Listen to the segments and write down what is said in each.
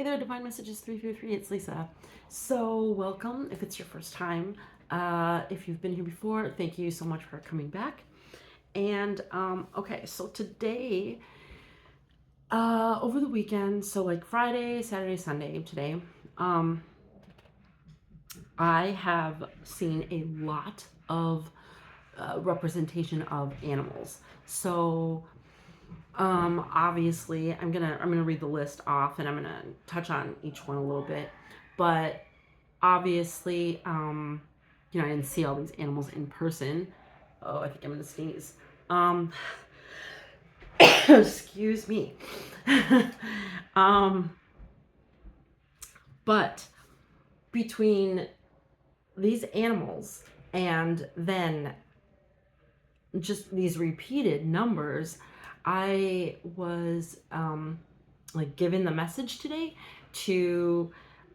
Hey there, Divine Messages 333. It's Lisa. So, welcome if it's your first time. If you've been here before, thank you so much for coming back. And okay, so today, over the weekend, so like Friday, Saturday, Sunday, today, I have seen a lot of representation of animals. So obviously I'm gonna read the list off and I'm gonna touch on each one a little bit, but obviously I didn't see all these animals in person. Oh, I think I'm gonna sneeze. Excuse me. um but between these animals and then just these repeated numbers, I was like given the message today to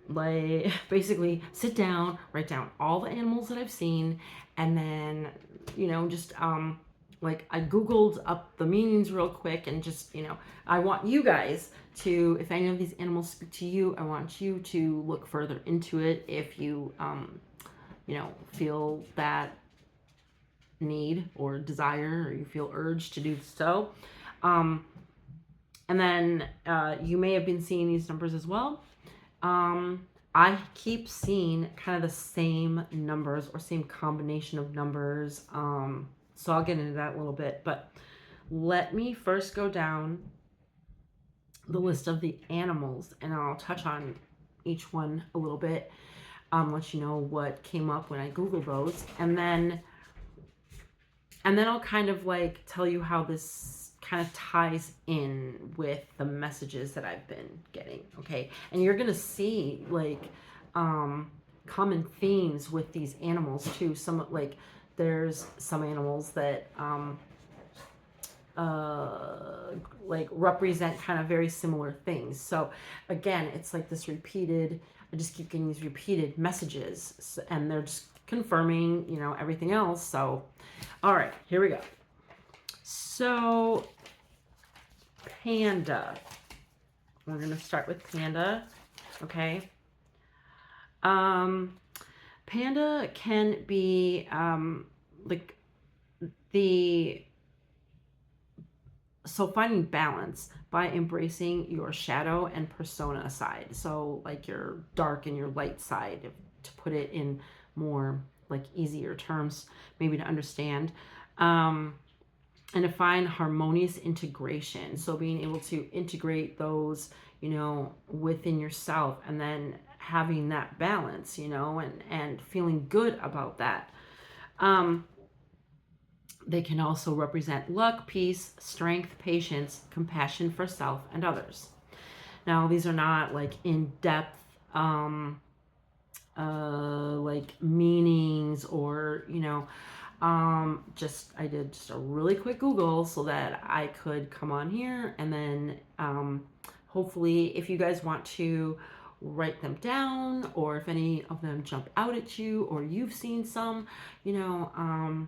like basically sit down, write down all the animals that I've seen, and then just like I googled up the meanings real quick, and just I want you guys to, if any of these animals speak to you, I want you to look further into it if you feel that need or desire, or you feel urged to do so. And then you may have been seeing these numbers as well. I keep seeing kind of the same numbers or same combination of numbers. So I'll get into that a little bit, but let me first go down the list of the animals and I'll touch on each one a little bit, let you know what came up when I Googled those, and then I'll kind of like tell you how this kind of ties in with the messages that I've been getting. Okay. And you're going to see like common themes with these animals too. Some like there's some animals that like represent kind of very similar things. So again, it's like this repeated, I just keep getting these repeated messages and they're just confirming, everything else. So, all right, here we go. So, Panda. We're going to start with Panda. Okay. Panda can be like so finding balance by embracing your shadow and persona side. So like your dark and your light side, to put it in more like easier terms, maybe to understand. And to find harmonious integration. So being able to integrate those, within yourself, and then having that balance, and feeling good about that. They can also represent luck, peace, strength, patience, compassion for self and others. Now, these are not like in-depth like meanings, or I did just a really quick Google so that I could come on here, and then hopefully if you guys want to write them down, or if any of them jump out at you, or you've seen some, I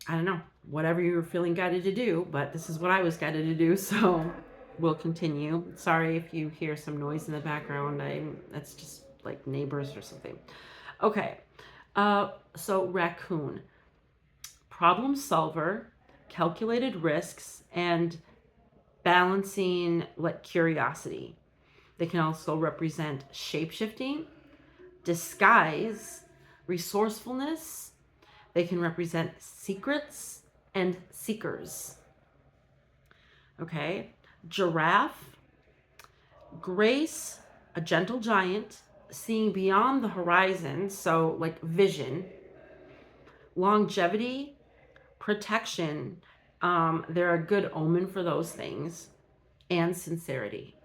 don't know, whatever you're feeling guided to do, but this is what I was guided to do, so we'll continue. Sorry if you hear some noise in the background. That's just like neighbors or something. Okay, so raccoon, problem solver, calculated risks, and balancing like curiosity. They can also represent shape-shifting, disguise, resourcefulness. They can represent secrets and seekers. Okay. Giraffe, grace, a gentle giant, seeing beyond the horizon, so like vision. Longevity, protection, they're a good omen for those things. And sincerity.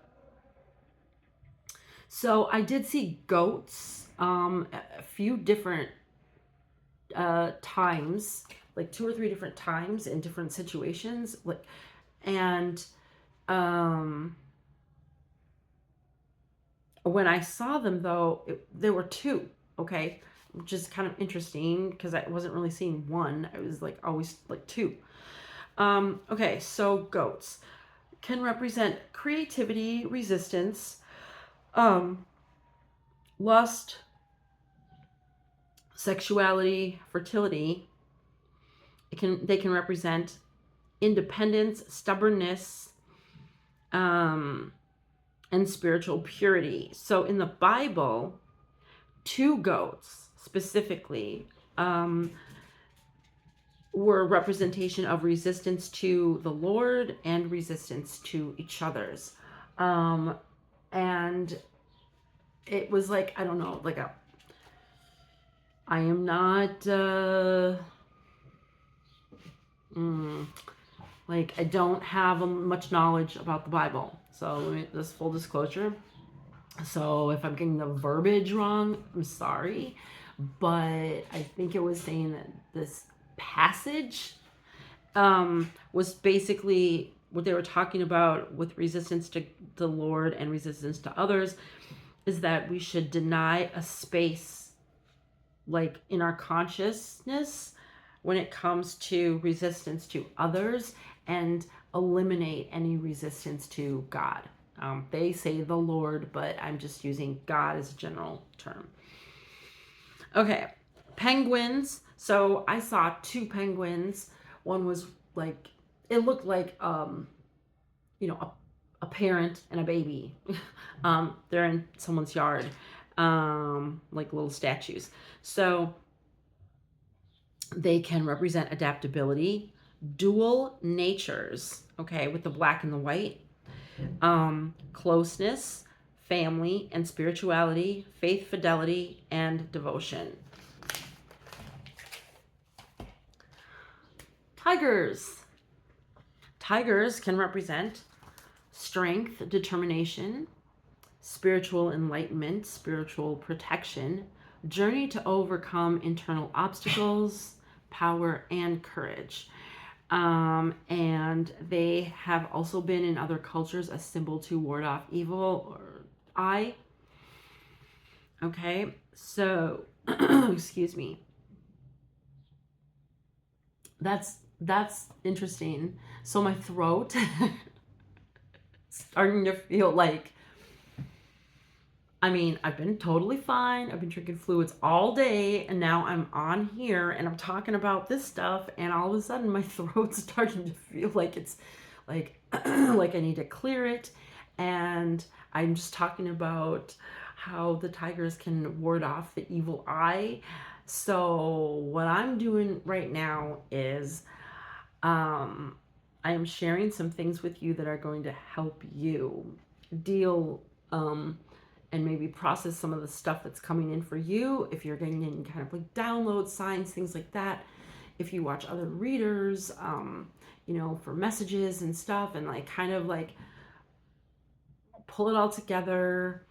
So I did see goats a few different times, like 2 or 3 different times in different situations, like, and when I saw them though, there were 2. Okay, which is kind of interesting because I wasn't really seeing one. I was like always like 2. Okay, so goats. can represent creativity, resistance, lust, sexuality, fertility. They can represent independence, stubbornness, and spiritual purity. So in the Bible, 2 goats specifically were a representation of resistance to the Lord and resistance to each other's. And it was like, I don't know, like I am not, like, I don't have much knowledge about the Bible. So this full disclosure. So if I'm getting the verbiage wrong, I'm sorry. But I think it was saying that this passage was basically what they were talking about with resistance to the Lord and resistance to others, is that we should deny a space, like in our consciousness, when it comes to resistance to others, and eliminate any resistance to God. They say the Lord, but I'm just using God as a general term. Okay, penguins. So I saw 2 penguins. One was like, it looked like, a parent and a baby. They're in someone's yard, like little statues. So they can represent adaptability, dual natures, okay, with the black and the white, closeness, family and spirituality, faith, fidelity, and devotion. Tigers. Tigers can represent strength, determination, spiritual enlightenment, spiritual protection, journey to overcome internal obstacles, power, and courage. And they have also been in other cultures a symbol to ward off evil or eye. Okay, so excuse me. That's interesting. So my throat starting to feel like, I mean, I've been totally fine. I've been drinking fluids all day, and now I'm on here and I'm talking about this stuff, and all of a sudden my throat's starting to feel like it's like like I need to clear it. And I'm just talking about how the tigers can ward off the evil eye. So what I'm doing right now is I am sharing some things with you that are going to help you deal and maybe process some of the stuff that's coming in for you. If you're getting any kind of like download signs, things like that. If you watch other readers, for messages and stuff, and like kind of like pull it all together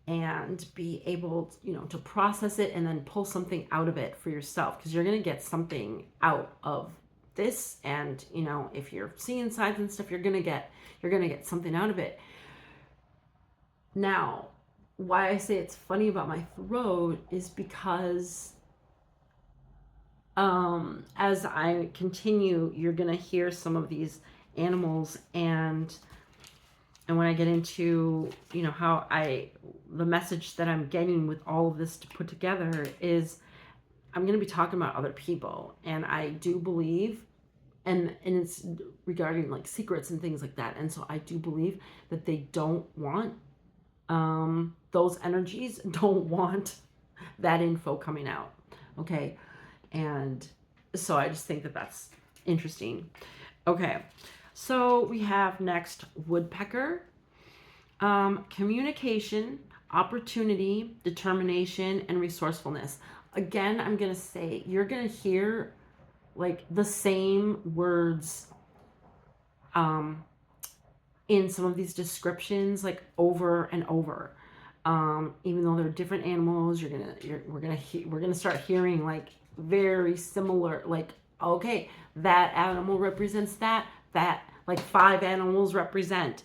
and be able, to process it and then pull something out of it for yourself, because you're going to get something out of this. And if you're seeing signs and stuff, you're going to get something out of it. Now, why I say it's funny about my throat is because as I continue, you're going to hear some of these animals, and when I get into, how the message that I'm getting with all of this to put together is I'm going to be talking about other people. And I do believe, and it's regarding like secrets and things like that. And so I do believe that they don't want, those energies don't want that info coming out. Okay. And so I just think that that's interesting. Okay. So we have next woodpecker, communication, opportunity, determination, and resourcefulness. Again, I'm going to say you're going to hear like the same words in some of these descriptions like over and over. Even though they're different animals, we're gonna start hearing like very similar, like, okay, that animal represents that like 5 animals represent,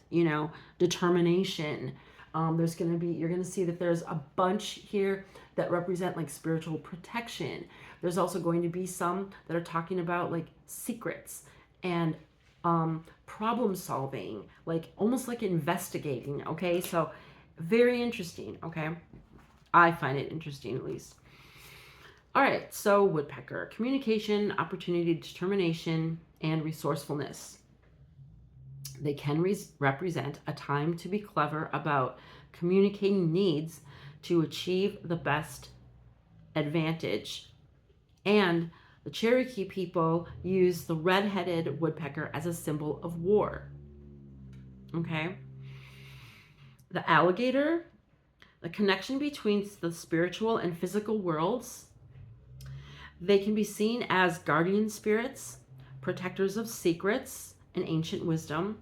determination. You're gonna see that there's a bunch here that represent like spiritual protection. There's also going to be some that are talking about like secrets and problem solving, like almost like investigating. Okay, so very interesting. Okay, I find it interesting, at least. All right, so woodpecker: communication, opportunity, determination, and resourcefulness. They can represent a time to be clever about communicating needs to achieve the best advantage. And the Cherokee people use the red-headed woodpecker as a symbol of war. Okay. The alligator, the connection between the spiritual and physical worlds. They can be seen as guardian spirits, protectors of secrets and ancient wisdom,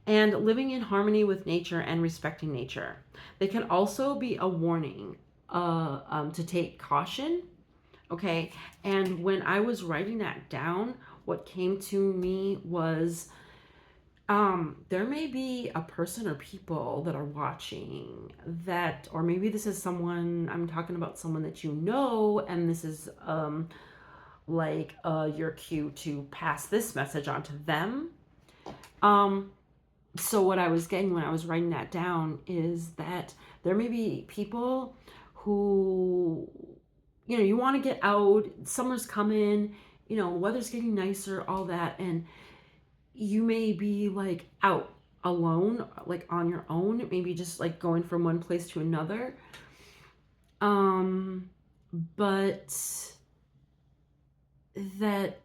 and living in harmony with nature and respecting nature. They can also be a warning to take caution. Okay. And when I was writing that down, what came to me was there may be a person or people that are watching that, or maybe this is someone, I'm talking about someone that you know, and this is like your cue to pass this message on to them. So what I was getting when I was writing that down is that there may be people who, you know, you want to get out, summer's coming, you know, weather's getting nicer, all that, and you may be like out alone, like on your own, maybe just like going from one place to another. But that,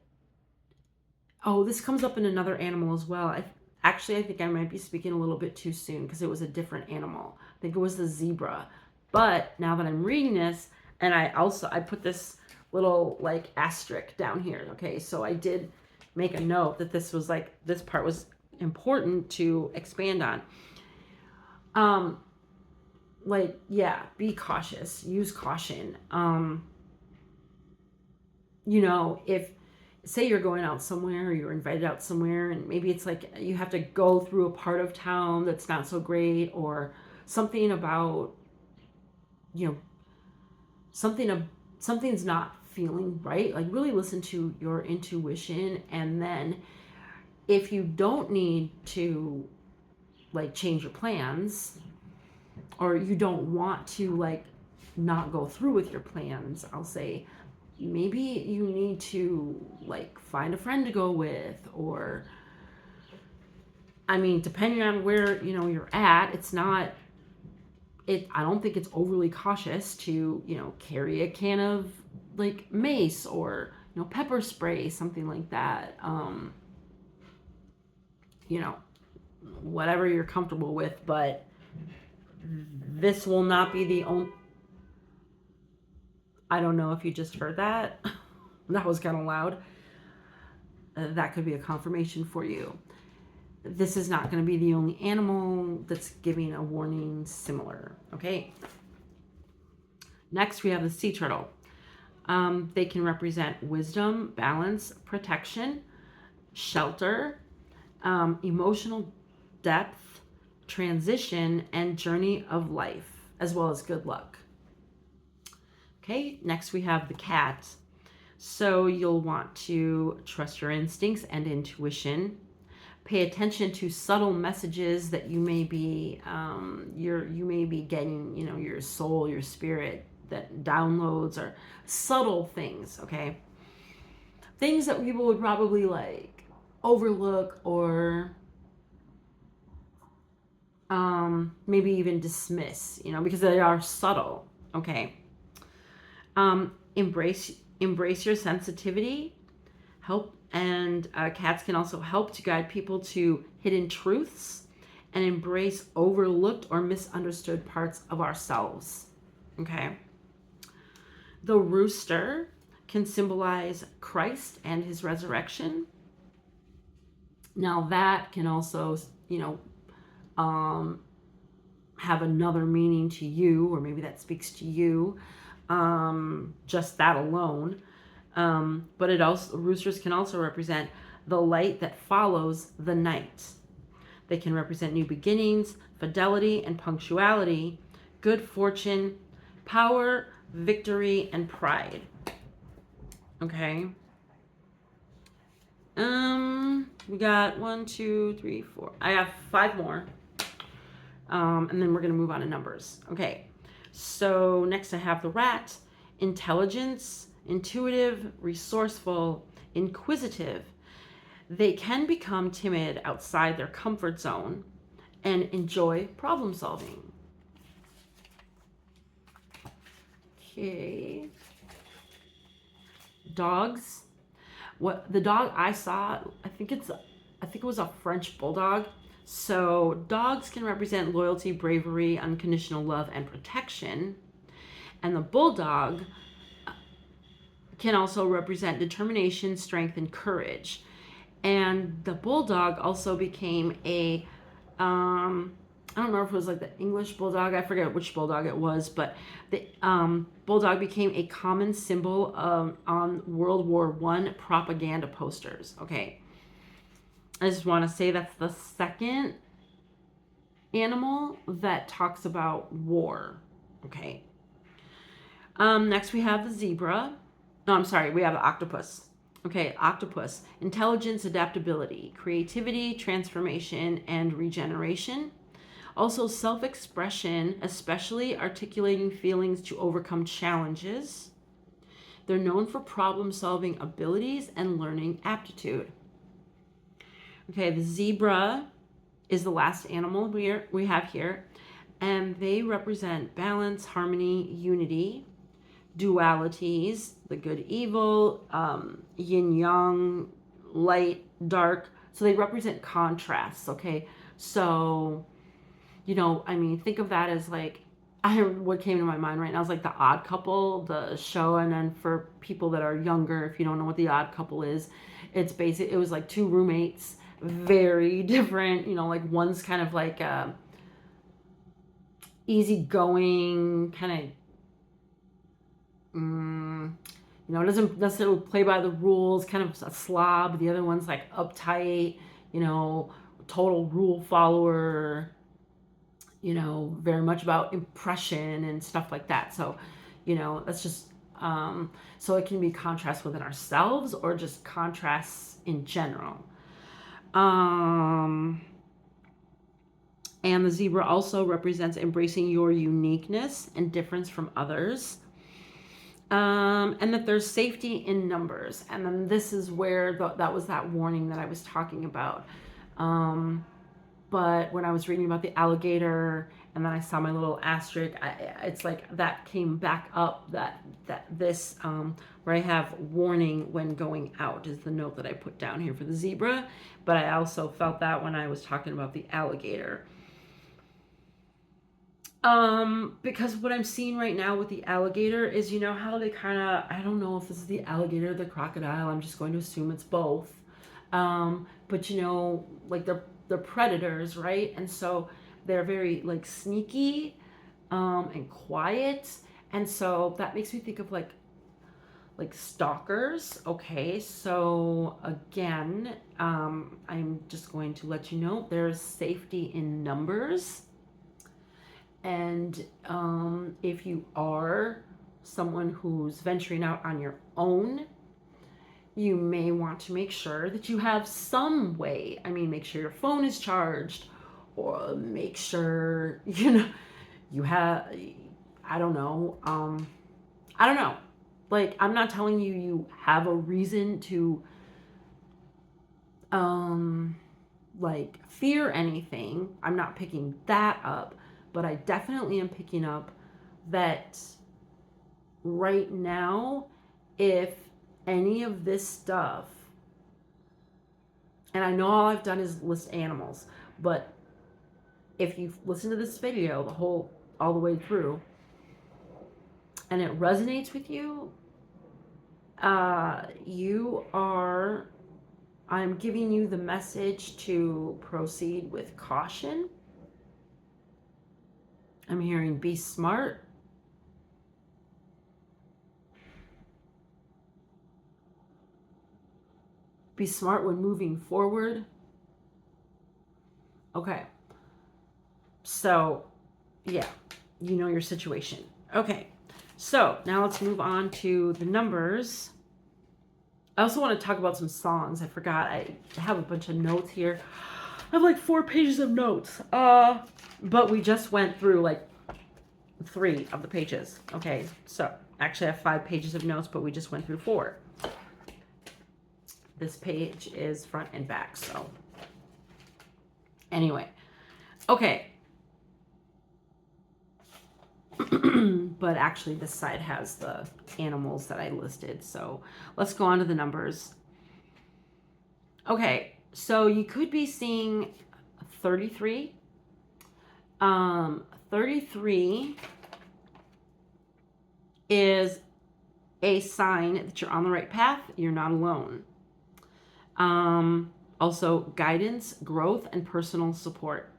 oh, this comes up in another animal as well. I think I might be speaking a little bit too soon because it was a different animal. I think it was the zebra. But now that I'm reading this, and I put this little like asterisk down here. Okay, so I did make a note that this was like, this part was important to expand on. Like, yeah, be cautious, use caution. You know, if say you're going out somewhere or you're invited out somewhere and maybe it's like you have to go through a part of town that's not so great, or something about, you know, something's not feeling right, like really listen to your intuition. And then if you don't need to like change your plans, or you don't want to like not go through with your plans, I'll say maybe you need to like find a friend to go with, or I mean, depending on where, you know, you're at, I don't think it's overly cautious to, you know, carry a can of like mace or, you know, pepper spray, something like that. You know, whatever you're comfortable with, but this will not be the only. I don't know if you just heard that. That was kind of loud. That could be a confirmation for you. This is not going to be the only animal that's giving a warning similar. Okay. Next, we have the sea turtle. They can represent wisdom, balance, protection, shelter, emotional depth, transition, and journey of life, as well as good luck. Okay, next we have the cat. So you'll want to trust your instincts and intuition. Pay attention to subtle messages that you may be you may be getting, you know, your soul, your spirit, that downloads, or subtle things. Okay, things that people would probably like overlook, or maybe even dismiss, you know, because they are subtle. Okay. Embrace your sensitivity. Cats can also help to guide people to hidden truths and embrace overlooked or misunderstood parts of ourselves. Okay. The rooster can symbolize Christ and his resurrection. Now that can also, you know, have another meaning to you, or maybe that speaks to you. Just that alone. But roosters can also represent the light that follows the night. They can represent new beginnings, fidelity and punctuality, good fortune, power, victory, and pride. Okay. We got 1, 2, 3, 4. I have 5 more. And then we're going to move on to numbers. Okay. So next I have the rat. Intelligence, intuitive, resourceful, inquisitive. They can become timid outside their comfort zone and enjoy problem solving. Okay. Dogs. What the dog I saw, I think it was a French bulldog. So dogs can represent loyalty, bravery, unconditional love, and protection. And the bulldog can also represent determination, strength, and courage. And the bulldog also became a I don't remember if it was like the English bulldog. I forget which bulldog it was, but the bulldog became a common symbol on World War I propaganda posters. Okay. I just want to say that's the second animal that talks about war. Okay. Next we have the zebra. No, I'm sorry. We have the octopus. Okay, octopus. Intelligence, adaptability, creativity, transformation, and regeneration. Also, self-expression, especially articulating feelings to overcome challenges. They're known for problem-solving abilities and learning aptitude. Okay, the zebra is the last animal we have here, and they represent balance, harmony, unity, dualities, the good, evil, yin, yang, light, dark. So they represent contrasts. Okay, so I mean, think of that as like, what came to my mind right now is like the Odd Couple, the show. And then for people that are younger, if you don't know what the Odd Couple is, it was like 2 roommates, very different, like one's kind of like easygoing, kind of, doesn't necessarily play by the rules, kind of a slob. The other one's like uptight, total rule follower, very much about impression and stuff like that. So, that's just, so it can be contrast within ourselves or just contrasts in general. And the zebra also represents embracing your uniqueness and difference from others. And that there's safety in numbers. And then this is where that was that warning that I was talking about. But when I was reading about the alligator and then I saw my little asterisk, it's like that came back up that this, where I have warning when going out is the note that I put down here for the zebra. But I also felt that when I was talking about the alligator. Because what I'm seeing right now with the alligator is, how they kind of, I don't know if this is the alligator or the crocodile. I'm just going to assume it's both. But like they're predators, right? And so they're very like sneaky, and quiet. And so that makes me think of like stalkers. Okay, so again, I'm just going to let you know there's safety in numbers. And if you are someone who's venturing out on your own, you may want to make sure that you have some way. I mean, make sure your phone is charged, or make sure, you have, I don't know. Like, I'm not telling you have a reason to, like, fear anything. I'm not picking that up. But I definitely am picking up that right now, if any of this stuff, and I know all I've done is list animals, but if you've listened to this video all the way through, and it resonates with you, I'm giving you the message to proceed with caution. I'm hearing be smart. Be smart when moving forward. Okay. So, yeah, you know your situation. Okay. So, now let's move on to the numbers I also want to talk about some songs. I forgot. I have a bunch of notes here. I have like 4 pages of notes. But we just went through like 3 of the pages. Okay, so actually I have 5 pages of notes, but we just went through 4. This page is front and back, so anyway. Okay. But actually this side has the animals that I listed, so let's go on to the numbers. Okay, so you could be seeing 33. 33 is a sign that you're on the right path. You're not alone. Also guidance, growth, and personal support.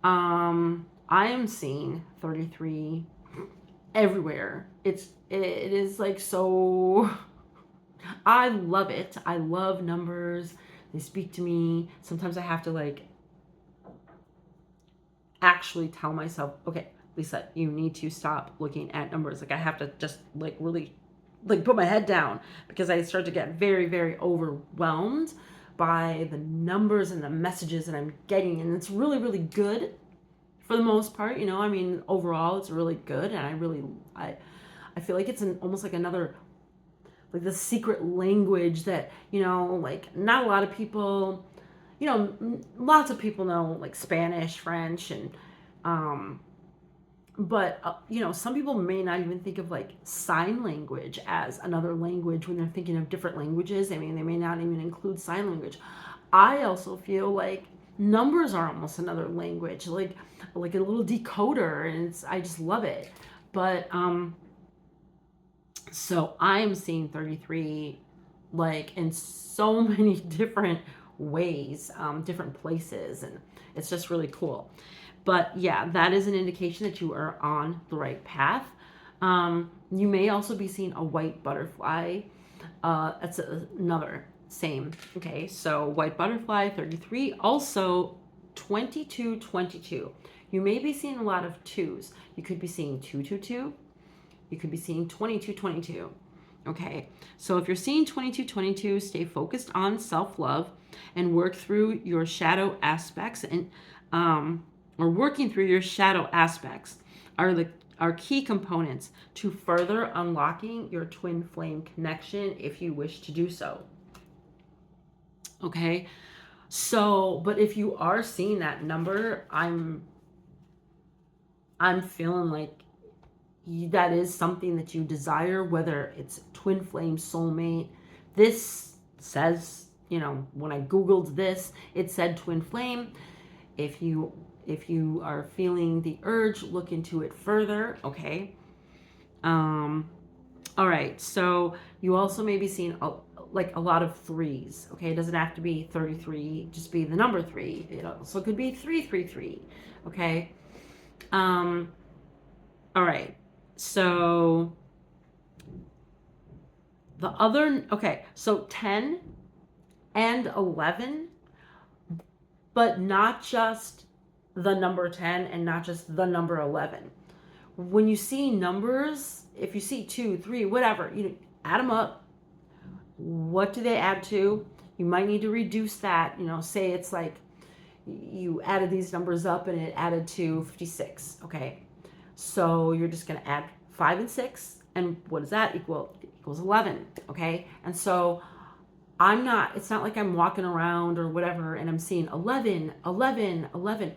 I am seeing 33 everywhere. It is like so. I love it. I love numbers. They speak to me. Sometimes I have to like actually tell myself, okay, Lisa, you need to stop looking at numbers. Like I have to just like really like put my head down because I start to get very, very overwhelmed by the numbers and the messages that I'm getting. And it's really, really good for the most part. You know, I mean, overall it's really good. And I feel like it's almost like another, like the secret language that, you know, like not a lot of people, you know, lots of people know like Spanish, French, and but you know, some people may not even think of like sign language as another language when they're thinking of different languages. I mean, they may not even include sign language. I also feel like numbers are almost another language, like a little decoder, and I just love it. But so I am seeing 33 like in so many different ways, different places, and it's just really cool. But yeah, that is an indication that you are on the right path. You may also be seeing a white butterfly. That's another same. Okay, so white butterfly, 33. Also, 2222. You may be seeing a lot of 2s. You could be seeing 222. You could be seeing 2222. Okay, so if you're seeing 2222, stay focused on self-love and work through your shadow aspects, and or working through your shadow aspects are key components to further unlocking your twin flame connection if you wish to do so. Okay, so but if you are seeing that number, I'm feeling like that is something that you desire, whether it's twin flame, soulmate. This says, you know, when I googled this, it said twin flame. If you are feeling the urge, look into it further. Okay. All right, so you also may be seeing a lot of 3s. Okay, it doesn't have to be 33, just be the number 3. It also could be 333. Okay. All right, so the other, okay, so 10 and 11, but not just the number 10 and not just the number 11. When you see numbers, if you see 2, 3, whatever, you know, add them up. What do they add to? You might need to reduce that. You know, say it's like you added these numbers up and it added to 56. Okay, so you're just going to add 5 and 6, and what does that equal? It equals 11. Okay, and so it's not like I'm walking around or whatever and I'm seeing 11, 11, 11.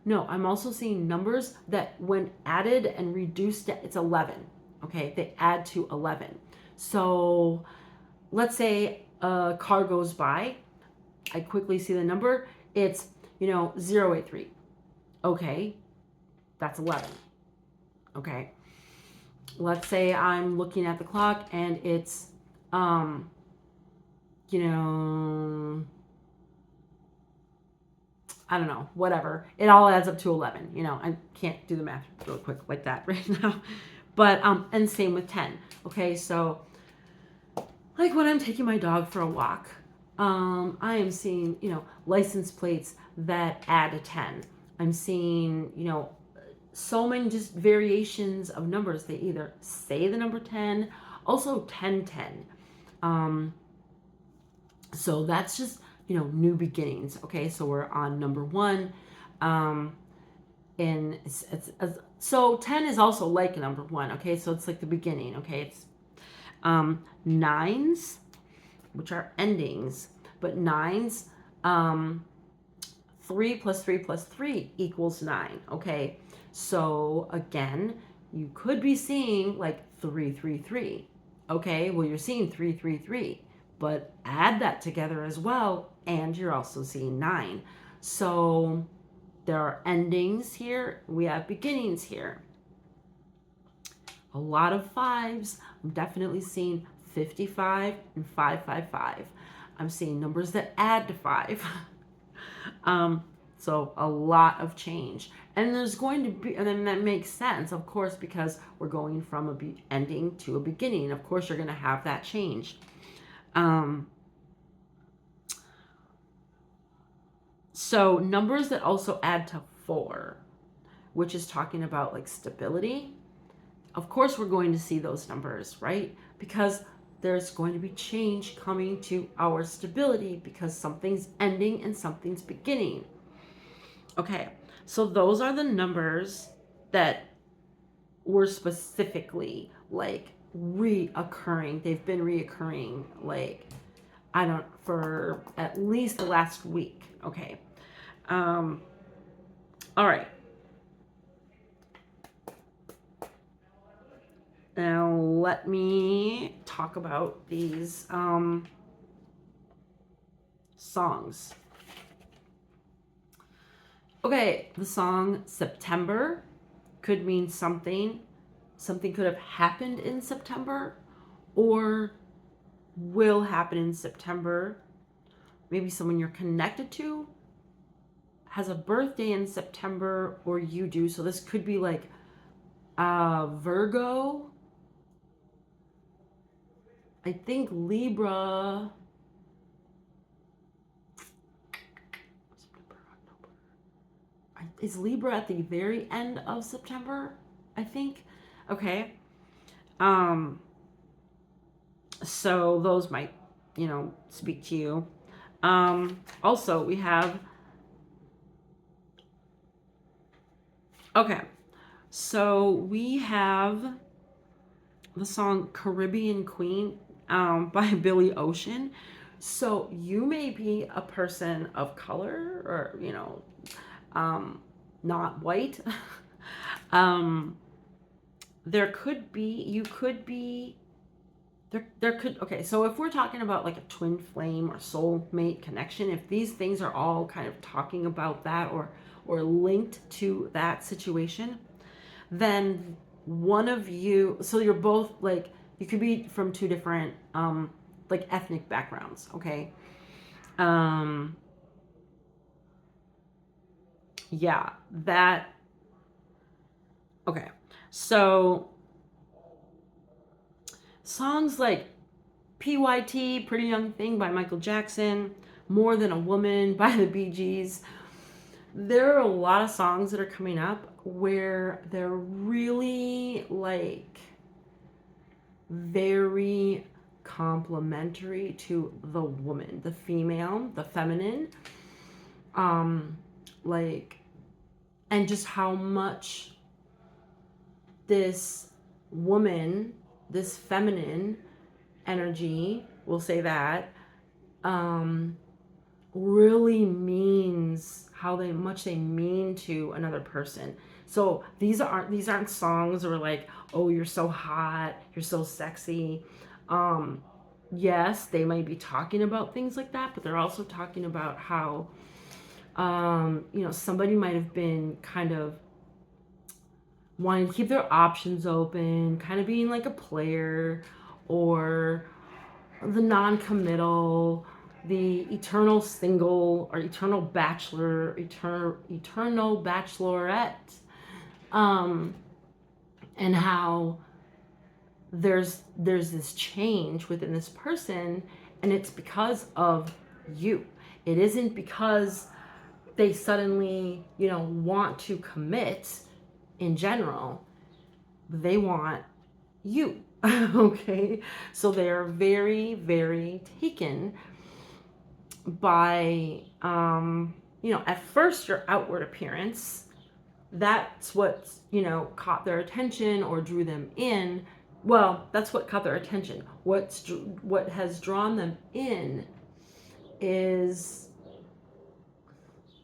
No, I'm also seeing numbers that when added and reduced, it's 11. Okay, they add to 11. So let's say a car goes by. I quickly see the number. It's, 083. Okay, that's 11. Okay. Let's say I'm looking at the clock and it's, I don't know, whatever. It all adds up to 11. I can't do the math real quick like that right now. But, and same with 10. Okay, so like when I'm taking my dog for a walk, I am seeing, license plates that add a 10. I'm seeing, so many just variations of numbers. They either say the number 10, also 1010. So that's just, new beginnings. Okay, so we're on number one. And so 10 is also like number one. Okay, so it's like the beginning. Okay, it's nines, which are endings, but nines, 3 plus 3 plus 3 equals 9. Okay, so again, you could be seeing like 333. Okay, well, you're seeing 333, but add that together as well, and you're also seeing 9. So there are endings here, we have beginnings here. A lot of fives. I'm definitely seeing 55 and 555. I'm seeing numbers that add to 5. So a lot of change. And there's going to be, and then that makes sense, of course, because we're going from a ending to a beginning. Of course, you're going to have that change. So numbers that also add to 4, which is talking about like stability. Of course, we're going to see those numbers, right? Because there's going to be change coming to our stability because something's ending and something's beginning. Okay, so those are the numbers that were specifically like reoccurring. They've been reoccurring like, for at least the last week. Okay. All right. Now let me talk about these songs. Okay, the song September could mean something. Something could have happened in September or will happen in September. Maybe someone you're connected to has a birthday in September, or you do. So this could be like Virgo. I think Libra. Is Libra at the very end of September? I think. Okay. So those might, speak to you. Also, we have. Okay. So we have the song Caribbean Queen by Billy Ocean. So you may be a person of color or, not white. There could be, you could be, there could, okay, so if we're talking about like a twin flame or soulmate connection, if these things are all kind of talking about that or linked to that situation, then one of you, so you're both like, you could be from two different like ethnic backgrounds. Okay. Yeah, that. Okay, so songs like PYT, Pretty Young Thing by Michael Jackson, More Than a Woman by the Bee Gees, there are a lot of songs that are coming up where they're really like very complementary to the woman, the female, the feminine, like, and just how much this woman, this feminine energy, we'll say that, really means how much they mean to another person. So these aren't songs where like, oh, you're so hot, you're so sexy. Yes, they might be talking about things like that, but they're also talking about how somebody might have been kind of wanting to keep their options open, kind of being like a player, or the non-committal, the eternal single or eternal bachelor, eternal bachelorette, and how there's this change within this person, and it's because of you. It isn't because they suddenly want to commit in general. They want you. Okay, so they are very, very taken by, at first your outward appearance, that's what, caught their attention or drew them in. Well, that's what caught their attention. What has drawn them in is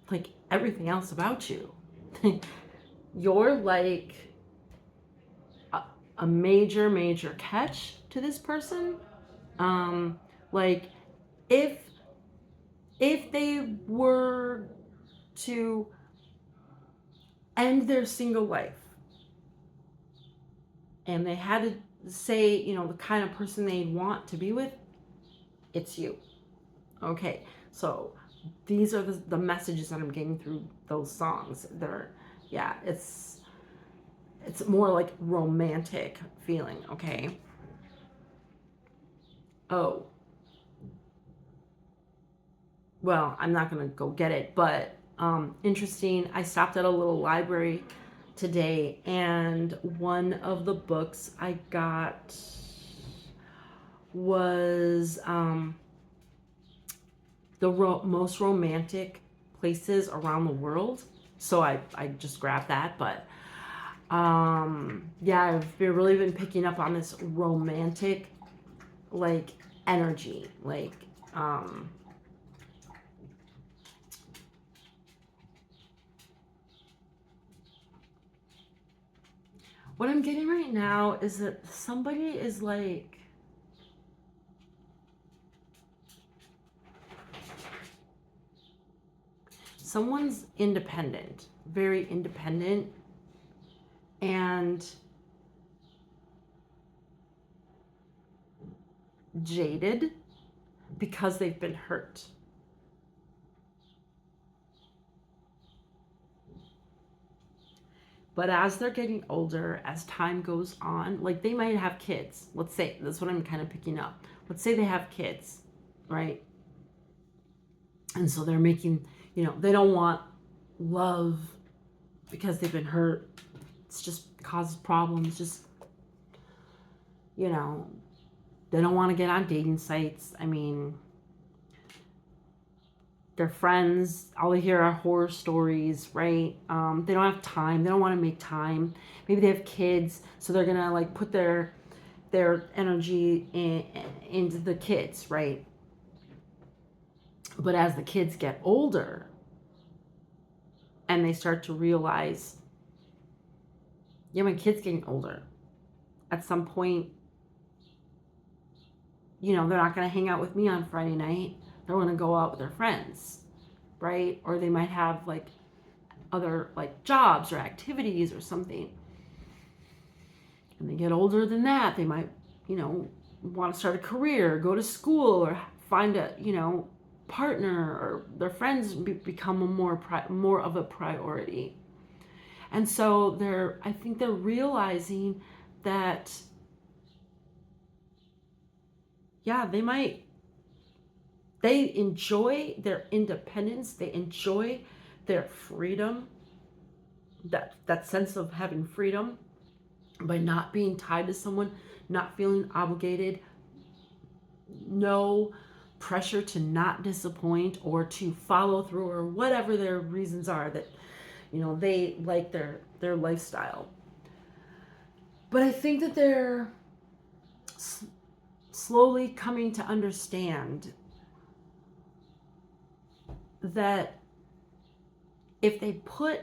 like everything else about you. You're like a major catch to this person. Like if they were to end their single life and they had to say, the kind of person they'd want to be with, it's you. Okay, so these are the messages that I'm getting through those songs. It's more like romantic feeling, okay? Oh, well, I'm not gonna go get it, but interesting. I stopped at a little library today, and one of the books I got was the most romantic places around the world. So I just grabbed that, but I've really been picking up on this romantic like energy, like what I'm getting right now is that somebody is like someone's independent, very independent, and jaded because they've been hurt. But as they're getting older, as time goes on, like they might have kids. Let's say, that's what I'm kind of picking up. Let's say they have kids, right? And so they're making, they don't want love because they've been hurt. It's just causes problems. Just, they don't want to get on dating sites. I mean, their friends, all they hear are horror stories, right? They don't have time. They don't want to make time. Maybe they have kids, so they're gonna like put their energy into the kids, right? But as the kids get older and they start to realize, yeah, my kid's getting older. At some point, they're not going to hang out with me on Friday night. They're going to go out with their friends, right? Or they might have like other like jobs or activities or something. And they get older than that. They might, want to start a career, go to school, or find a, partner, or their friends become more of a priority. And so I think they're realizing that, yeah, they enjoy their independence, they enjoy their freedom, that sense of having freedom by not being tied to someone, not feeling obligated, no pressure to not disappoint or to follow through, or whatever their reasons are that they like their lifestyle. But I think that they're slowly coming to understand that if they put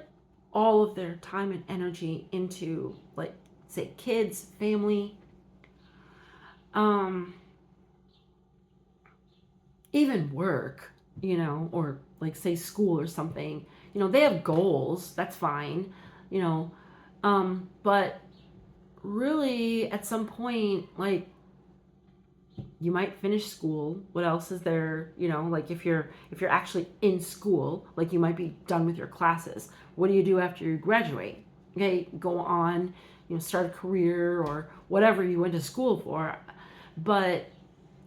all of their time and energy into, like, say, kids, family, even work, or like, say, school or something, they have goals, that's fine, but really at some point, like, you might finish school. What else is there? Like if you're actually in school, like you might be done with your classes. What do you do after you graduate? Okay, go on, start a career or whatever you went to school for. But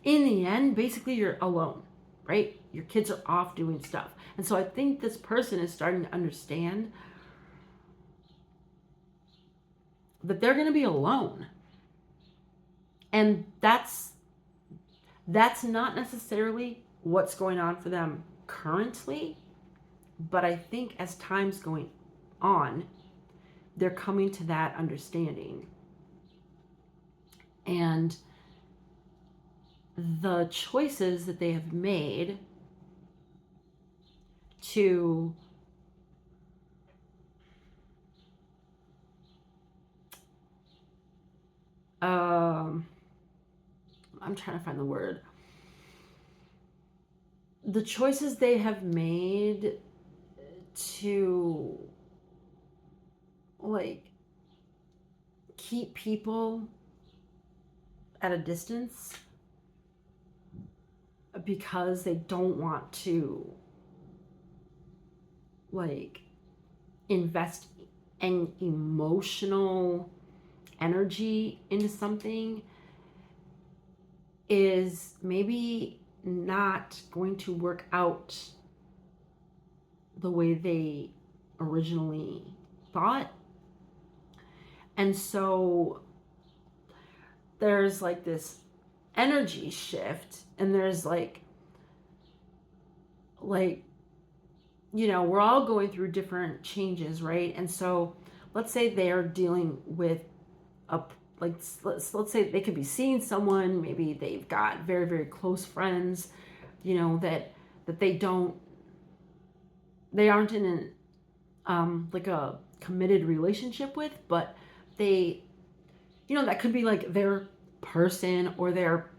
in the end, basically you're alone, right? Your kids are off doing stuff. And so I think this person is starting to understand that they're going to be alone. And that's not necessarily what's going on for them currently, but I think as time's going on, they're coming to that understanding. And the choices that they have made to I'm trying to find the word. The choices they have made to like keep people at a distance because they don't want to like invest an emotional energy into something is maybe not going to work out the way they originally thought. And so there's like this energy shift, and there's like we're all going through different changes, right? And so let's say they're dealing with a like let's say they could be seeing someone, maybe they've got very, very close friends, that they aren't in an like a committed relationship with, but they that could be like their person or their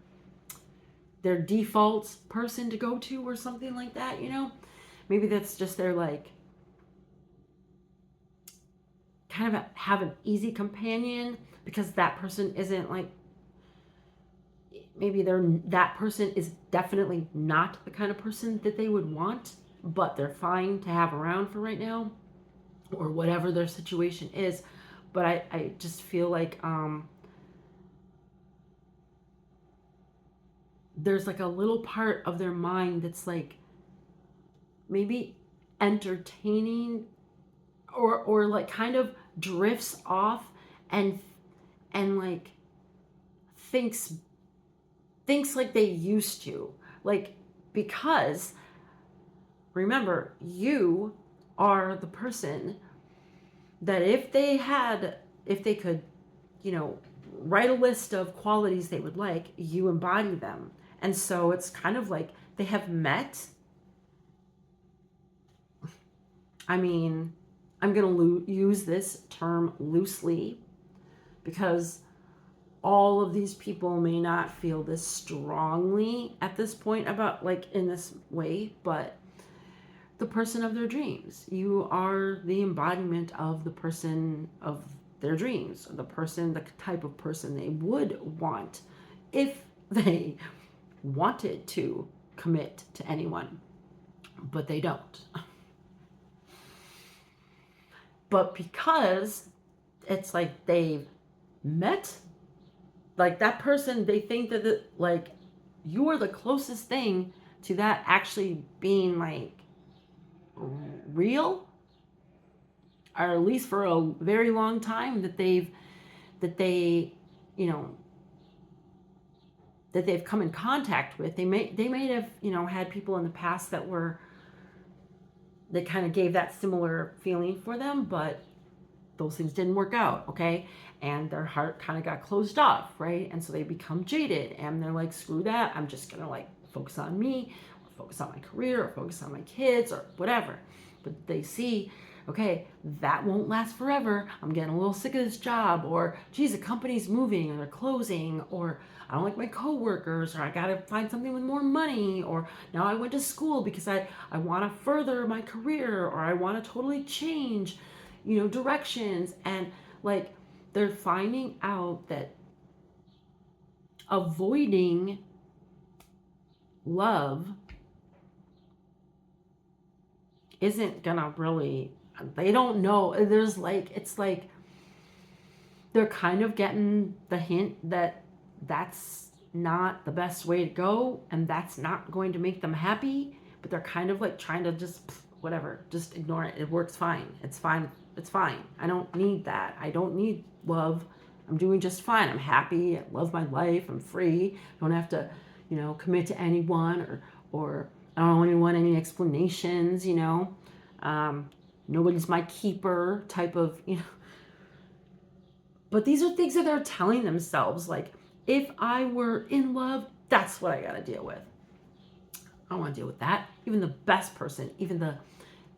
default person to go to or something like that. Maybe that's just their like kind of have an easy companion because that person isn't like, maybe that person is definitely not the kind of person that they would want, but they're fine to have around for right now, or whatever their situation is. But I just feel like there's like a little part of their mind that's like maybe entertaining or like kind of drifts off and like thinks like they used to, like, because remember, you are the person that if they could write a list of qualities they would like, you embody them. And so it's kind of like they have met. I mean, I'm going to use this term loosely because all of these people may not feel this strongly at this point about like in this way, but the person of their dreams, you are the embodiment of the person of their dreams, the type of person they would want if they wanted to commit to anyone, but they don't. But because it's like they've met like that person, they think that like you are the closest thing to that actually being like real, or at least for a very long time that they that they've come in contact with. They may have had people in the past that kind of gave that similar feeling for them, but those things didn't work out, okay? And their heart kind of got closed off, right? And so they become jaded, and they're like, screw that, I'm just gonna like focus on me, or focus on my career, or focus on my kids, or whatever. But they see, okay, that won't last forever. I'm getting a little sick of this job, or geez, the company's moving, or they're closing, or I don't like my coworkers, or I gotta find something with more money, or now I went to school because I want to further my career, or I want to totally change, directions. And like they're finding out that avoiding love isn't gonna really, they don't know. There's like, it's like they're kind of getting the hint that that's not the best way to go, and that's not going to make them happy, but they're kind of like trying to just whatever, just ignore it. It works fine. It's fine. It's fine. I don't need that. I don't need love. I'm doing just fine. I'm happy. I love my life. I'm free. I don't have to, commit to anyone or or I don't really want any explanations, nobody's my keeper type of, But these are things that they're telling themselves. Like, if I were in love, that's what I got to deal with. I don't want to deal with that. Even the best person, even the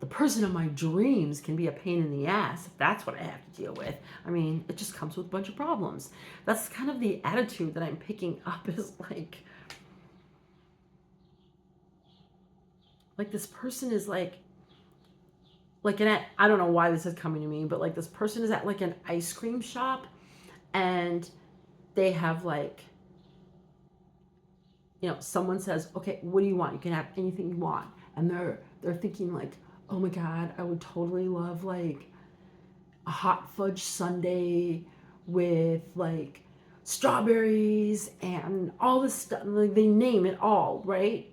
person of my dreams can be a pain in the ass if that's what I have to deal with. I mean, it just comes with a bunch of problems. That's kind of the attitude that I'm picking up, is like this person is like I don't know why this is coming to me, but like this person is at like an ice cream shop, and they have like, someone says, okay, what do you want? You can have anything you want. And they're thinking like, oh my God, I would totally love like a hot fudge sundae with like strawberries and all this stuff. Like, they name it all, right?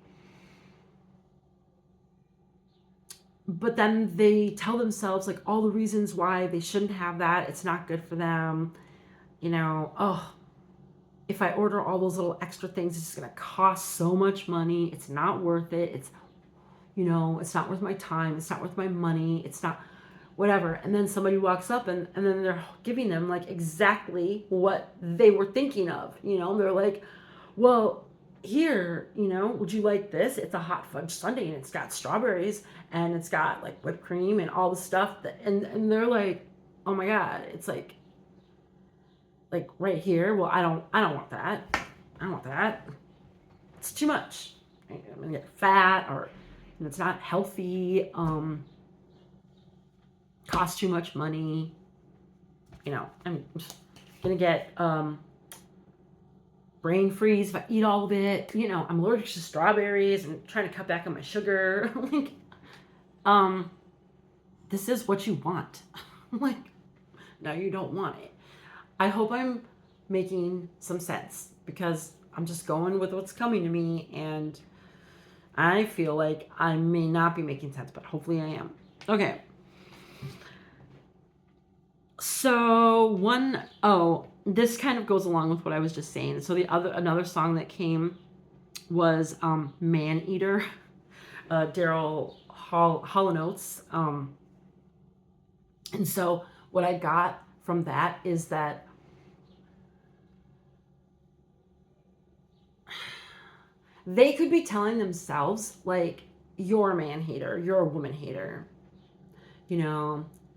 But then they tell themselves like all the reasons why they shouldn't have that. It's not good for them. Oh, if I order all those little extra things, it's just going to cost so much money. It's not worth it. It's not worth my time. It's not worth my money. It's not whatever. And then somebody walks up and then they're giving them like exactly what they were thinking of. They're like, well, here, would you like this? It's a hot fudge sundae and it's got strawberries and it's got like whipped cream and all the stuff and they're like, oh my God, it's like right here. Well, I don't want that. I don't want that. It's too much. I'm gonna get fat, or it's not healthy. Costs too much money. I'm gonna get brain freeze if I eat all of it. I'm allergic to strawberries and trying to cut back on my sugar. This is what you want. Like, no, you don't want it. I hope I'm making some sense, because I'm just going with what's coming to me, and I feel like I may not be making sense, but hopefully I am. Okay. So this kind of goes along with what I was just saying. So another song that came was Man Eater, Daryl Hall & Oates. And so what I got from that is that they could be telling themselves like, you're a man hater, you're a woman hater.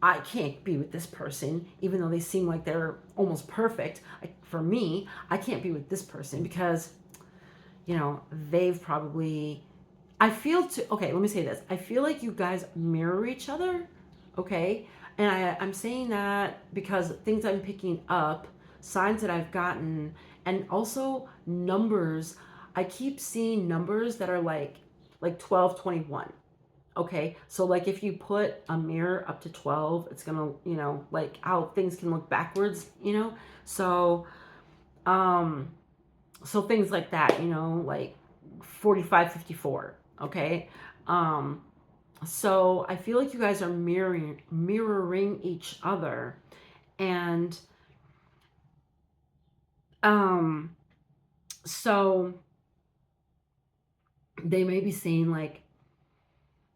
I can't be with this person, even though they seem like they're almost perfect. For me, I can't be with this person because, they've probably, okay, let me say this. I feel like you guys mirror each other, okay? And I'm saying that because things I'm picking up, signs that I've gotten, and also numbers. I keep seeing numbers that are like 12, 21. Okay, so like if you put a mirror up to 12, it's gonna, like how things can look backwards, so so things like that, like 45, 54. Okay, so I feel like you guys are mirroring each other, and so they may be saying like,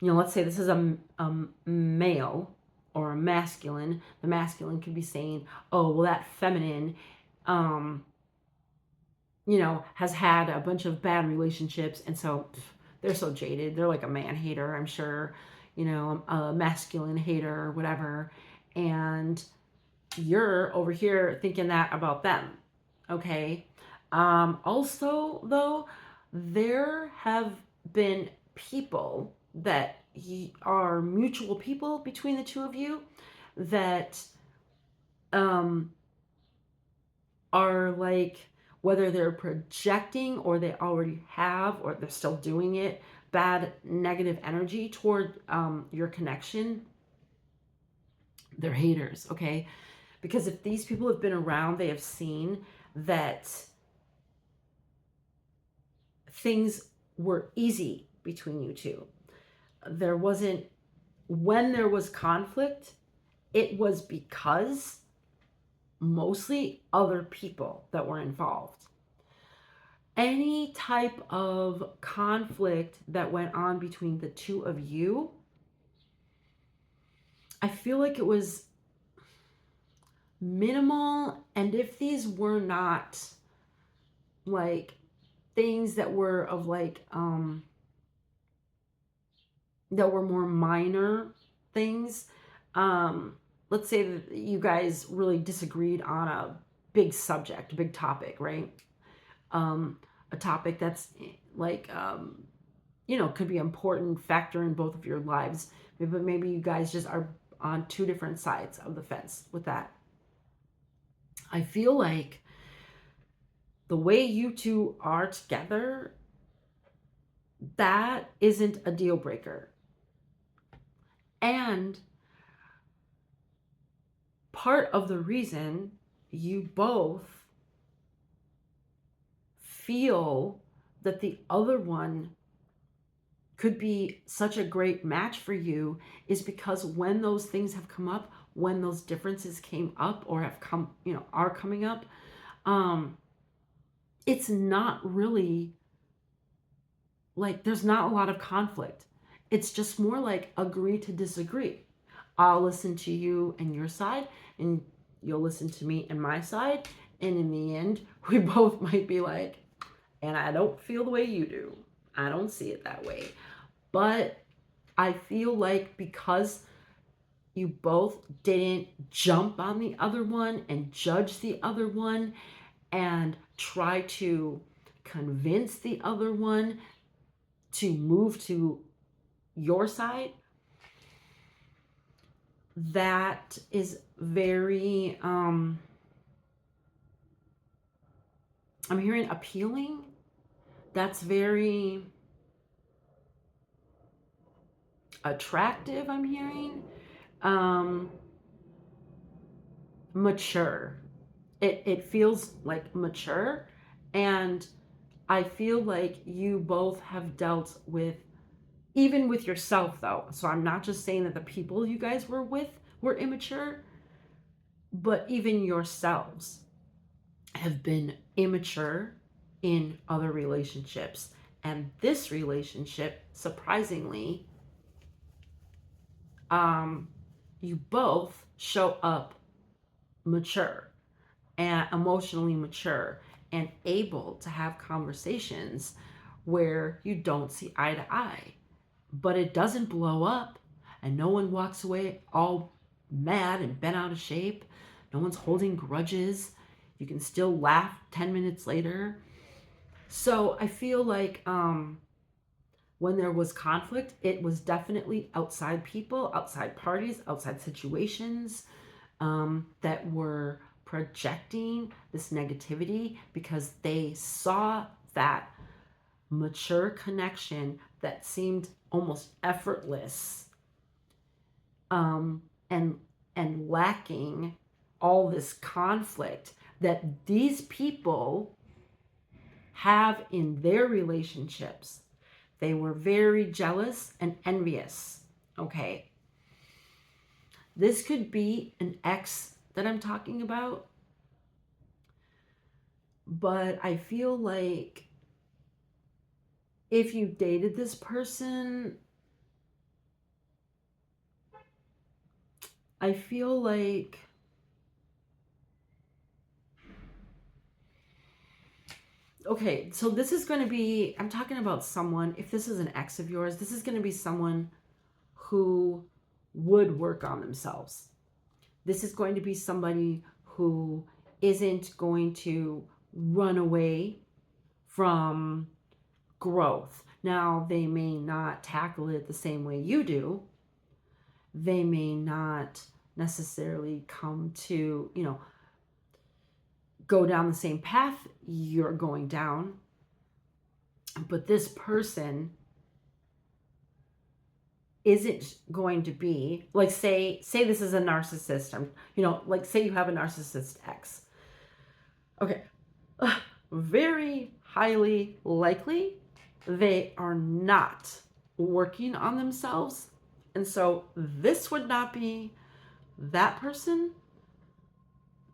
let's say this is a male or a masculine. The masculine could be saying, oh, well, that feminine, has had a bunch of bad relationships. And so they're so jaded. They're like a man hater, I'm sure, a masculine hater or whatever. And you're over here thinking that about them. Okay. Also, though, there have been people that are mutual people between the two of you that are like, whether they're projecting or they already have or they're still doing it, bad negative energy toward your connection. They're haters, okay? Because if these people have been around, they have seen that things were easy between you two. There wasn't, when there was conflict, it was because mostly other people that were involved. any type of conflict that went on between the two of you, I feel like it was minimal. And if these were not like things that were of like that were more minor things, let's say that you guys really disagreed on a big subject, a big topic, right? A topic that's like could be an important factor in both of your lives, but maybe you guys just are on two different sides of the fence with that. I feel like the way you two are together, that isn't a deal breaker. And part of the reason you both feel that the other one could be such a great match for you is because when those things have come up, when those differences came up or have come, are coming up, it's not really like there's not a lot of conflict. It's just more like agree to disagree. I'll listen to you and your side, and you'll listen to me and my side. And in the end, we both might be like, and I don't feel the way you do. I don't see it that way. But I feel like because you both didn't jump on the other one and judge the other one and try to convince the other one to move to your side, that is very I'm hearing appealing. That's very attractive, I'm hearing. Mature. It feels like mature, and I feel like you both have dealt with, even with yourself though. So I'm not just saying that the people you guys were with were immature, but even yourselves have been immature in other relationships. And this relationship, surprisingly, you both show up mature and emotionally mature and able to have conversations where you don't see eye to eye, but it doesn't blow up and no one walks away all mad and bent out of shape. No one's holding grudges. You can still laugh 10 minutes later. So I feel like when there was conflict, it was definitely outside people, outside parties, outside situations that were projecting this negativity because they saw that mature connection that seemed almost effortless, um, and lacking all this conflict that these people have in their relationships. They were very jealous and envious. Okay. This could be an ex that I'm talking about, but I feel like if you dated this person, I feel like okay, so this is going to be, I'm talking about someone, if this is an ex of yours, this is going to be someone who would work on themselves. This is going to be somebody who isn't going to run away from growth. Now, they may not tackle it the same way you do. They may not necessarily come to, go down the same path you're going down. But this person isn't going to be like, say this is a narcissist. Like say you have a narcissist ex. Okay. Very highly likely they are not working on themselves. And so this would not be that person.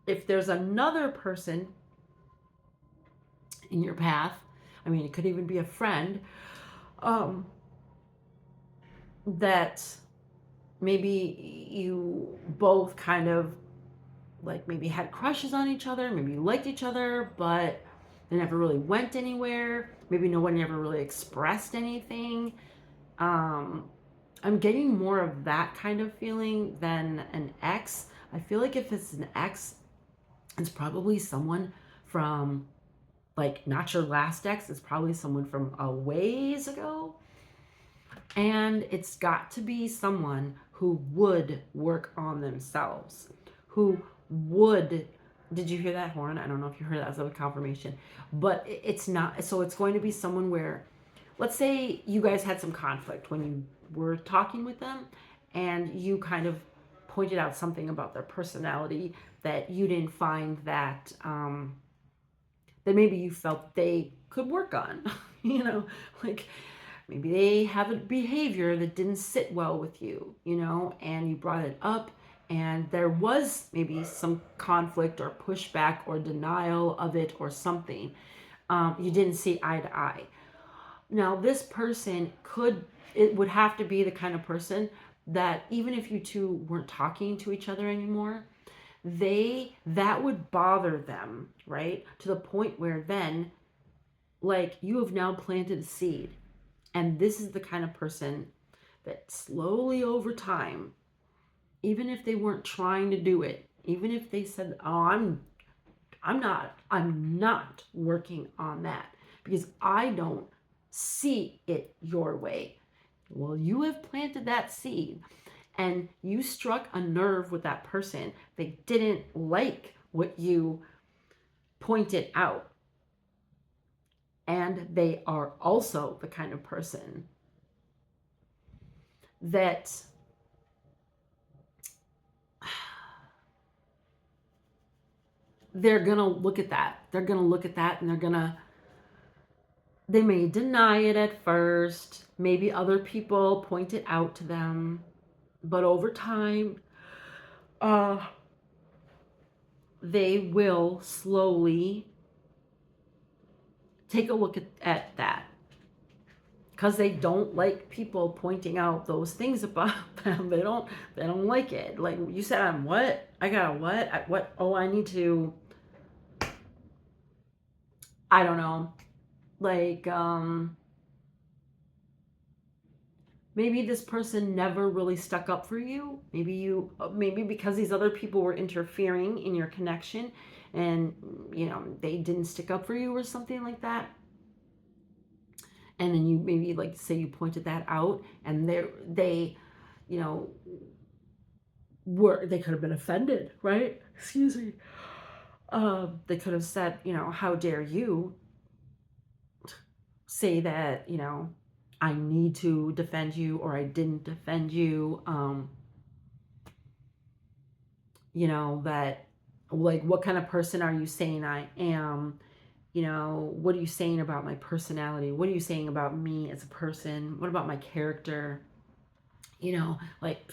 If there's another person in your path I mean, it could even be a friend, um, that maybe you both kind of like maybe had crushes on each other, maybe you liked each other, but they never really went anywhere. Maybe no one ever really expressed anything. Um, I'm getting more of that kind of feeling than an ex. I feel like if it's an ex, it's probably someone from like not your last ex, it's probably someone from a ways ago. And it's got to be someone who would work on themselves, who would. Did you hear that horn? I don't know if you heard that as a confirmation, but it's not. So it's going to be someone where, let's say you guys had some conflict when you were talking with them, and you kind of pointed out something about their personality that you didn't find that maybe you felt they could work on. Like maybe they have a behavior that didn't sit well with you, and you brought it up, and there was maybe some conflict or pushback or denial of it or something. You didn't see eye to eye. Now, this person it would have to be the kind of person that even if you two weren't talking to each other anymore, that would bother them, right? To the point where then, like, you have now planted a seed. And this is the kind of person that slowly over time, even if they weren't trying to do it, even if they said, "Oh, I'm not working on that because I don't see it your way." Well, you have planted that seed and you struck a nerve with that person. They didn't like what you pointed out. And they are also the kind of person that they're going to look at that. They're going to look at that and they may deny it at first. Maybe other people point it out to them. But over time, they will slowly take a look at that. Because they don't like people pointing out those things about them. They don't like it. Like you said, I'm what? I got a what? What? Oh, I need to, I don't know. Like, maybe this person never really stuck up for you. Maybe because these other people were interfering in your connection and, they didn't stick up for you or something like that. And then you maybe like say you pointed that out and they, you know, they could have been offended, right? Excuse me. They could have said, how dare you say that, I need to defend you or I didn't defend you. That like, what kind of person are you saying I am? What are you saying about my personality? What are you saying about me as a person? What about my character? Like,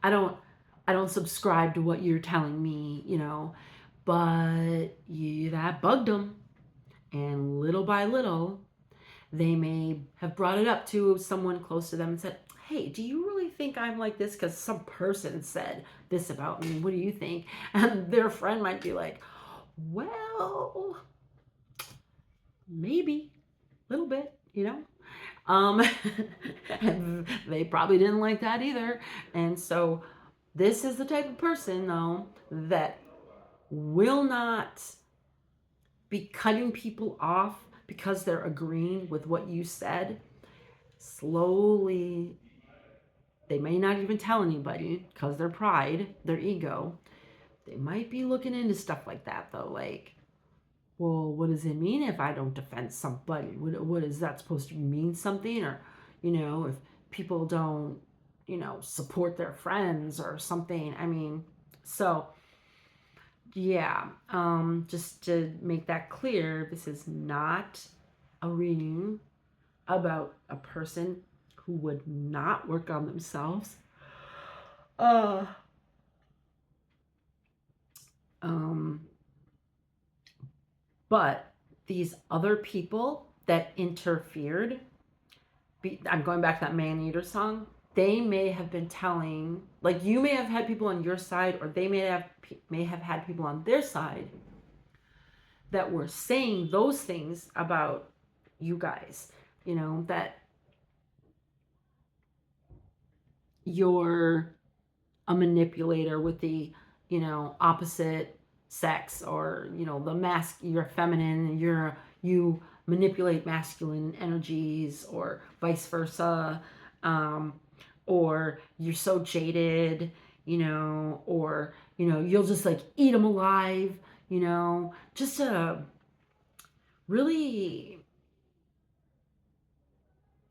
I don't subscribe to what you're telling me, but that bugged them. And little by little, they may have brought it up to someone close to them and said, "Hey, do you really think I'm like this? Because some person said this about me. What do you think?" And their friend might be like, "Well, maybe a little bit, and they probably didn't like that either. And so this is the type of person, though, that will not be cutting people off because they're agreeing with what you said. Slowly, they may not even tell anybody because their pride, their ego, they might be looking into stuff like that, though. Like, well, what does it mean if I don't defend somebody? What is that supposed to mean something? Or, if people don't, support their friends or something. I mean, so yeah, just to make that clear, this is not a reading about a person who would not work on themselves. Uh, um, but these other people that interfered. I'm going back to that man eater song. They may have been telling, like, you may have had people on your side, or they may have had people on their side that were saying those things about you guys. That you're a manipulator with the opposite sex, or you're feminine, you manipulate masculine energies, or vice versa. um, or you're so jaded, or you'll just like eat them alive, just to really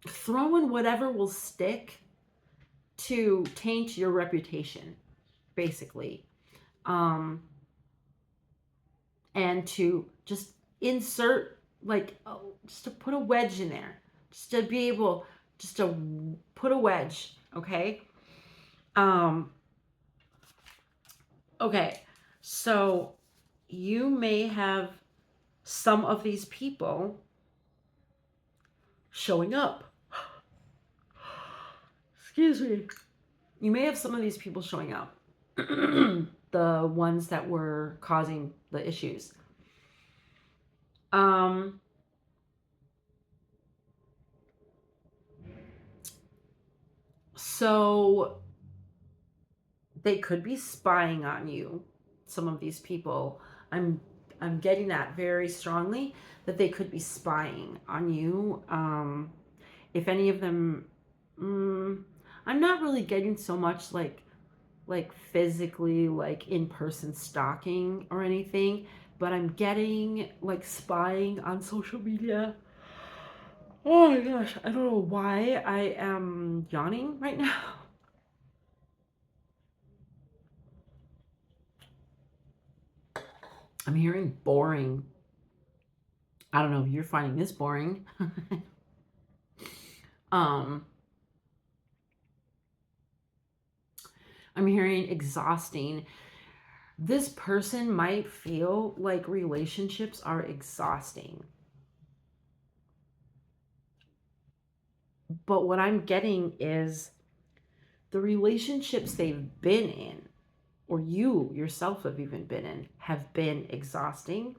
throw in whatever will stick to taint your reputation, basically. um and to just insert, like, just to put a wedge in there, just to be able, just to put a wedge. Okay. um okay, so you may have some of these people showing up. Excuse me. You may have some of these people showing up. The ones that were causing the issues. um so they could be spying on you. Some of these people, I'm getting that very strongly, that they could be spying on you. If any of them, I'm not really getting so much like physically, like in person stalking or anything, but I'm getting like spying on social media. Oh my gosh, I don't know why I am yawning right now. I'm hearing boring. I don't know if you're finding this boring. um, I'm hearing exhausting. This person might feel like relationships are exhausting. But what I'm getting is the relationships they've been in, or you yourself have even been in, have been exhausting.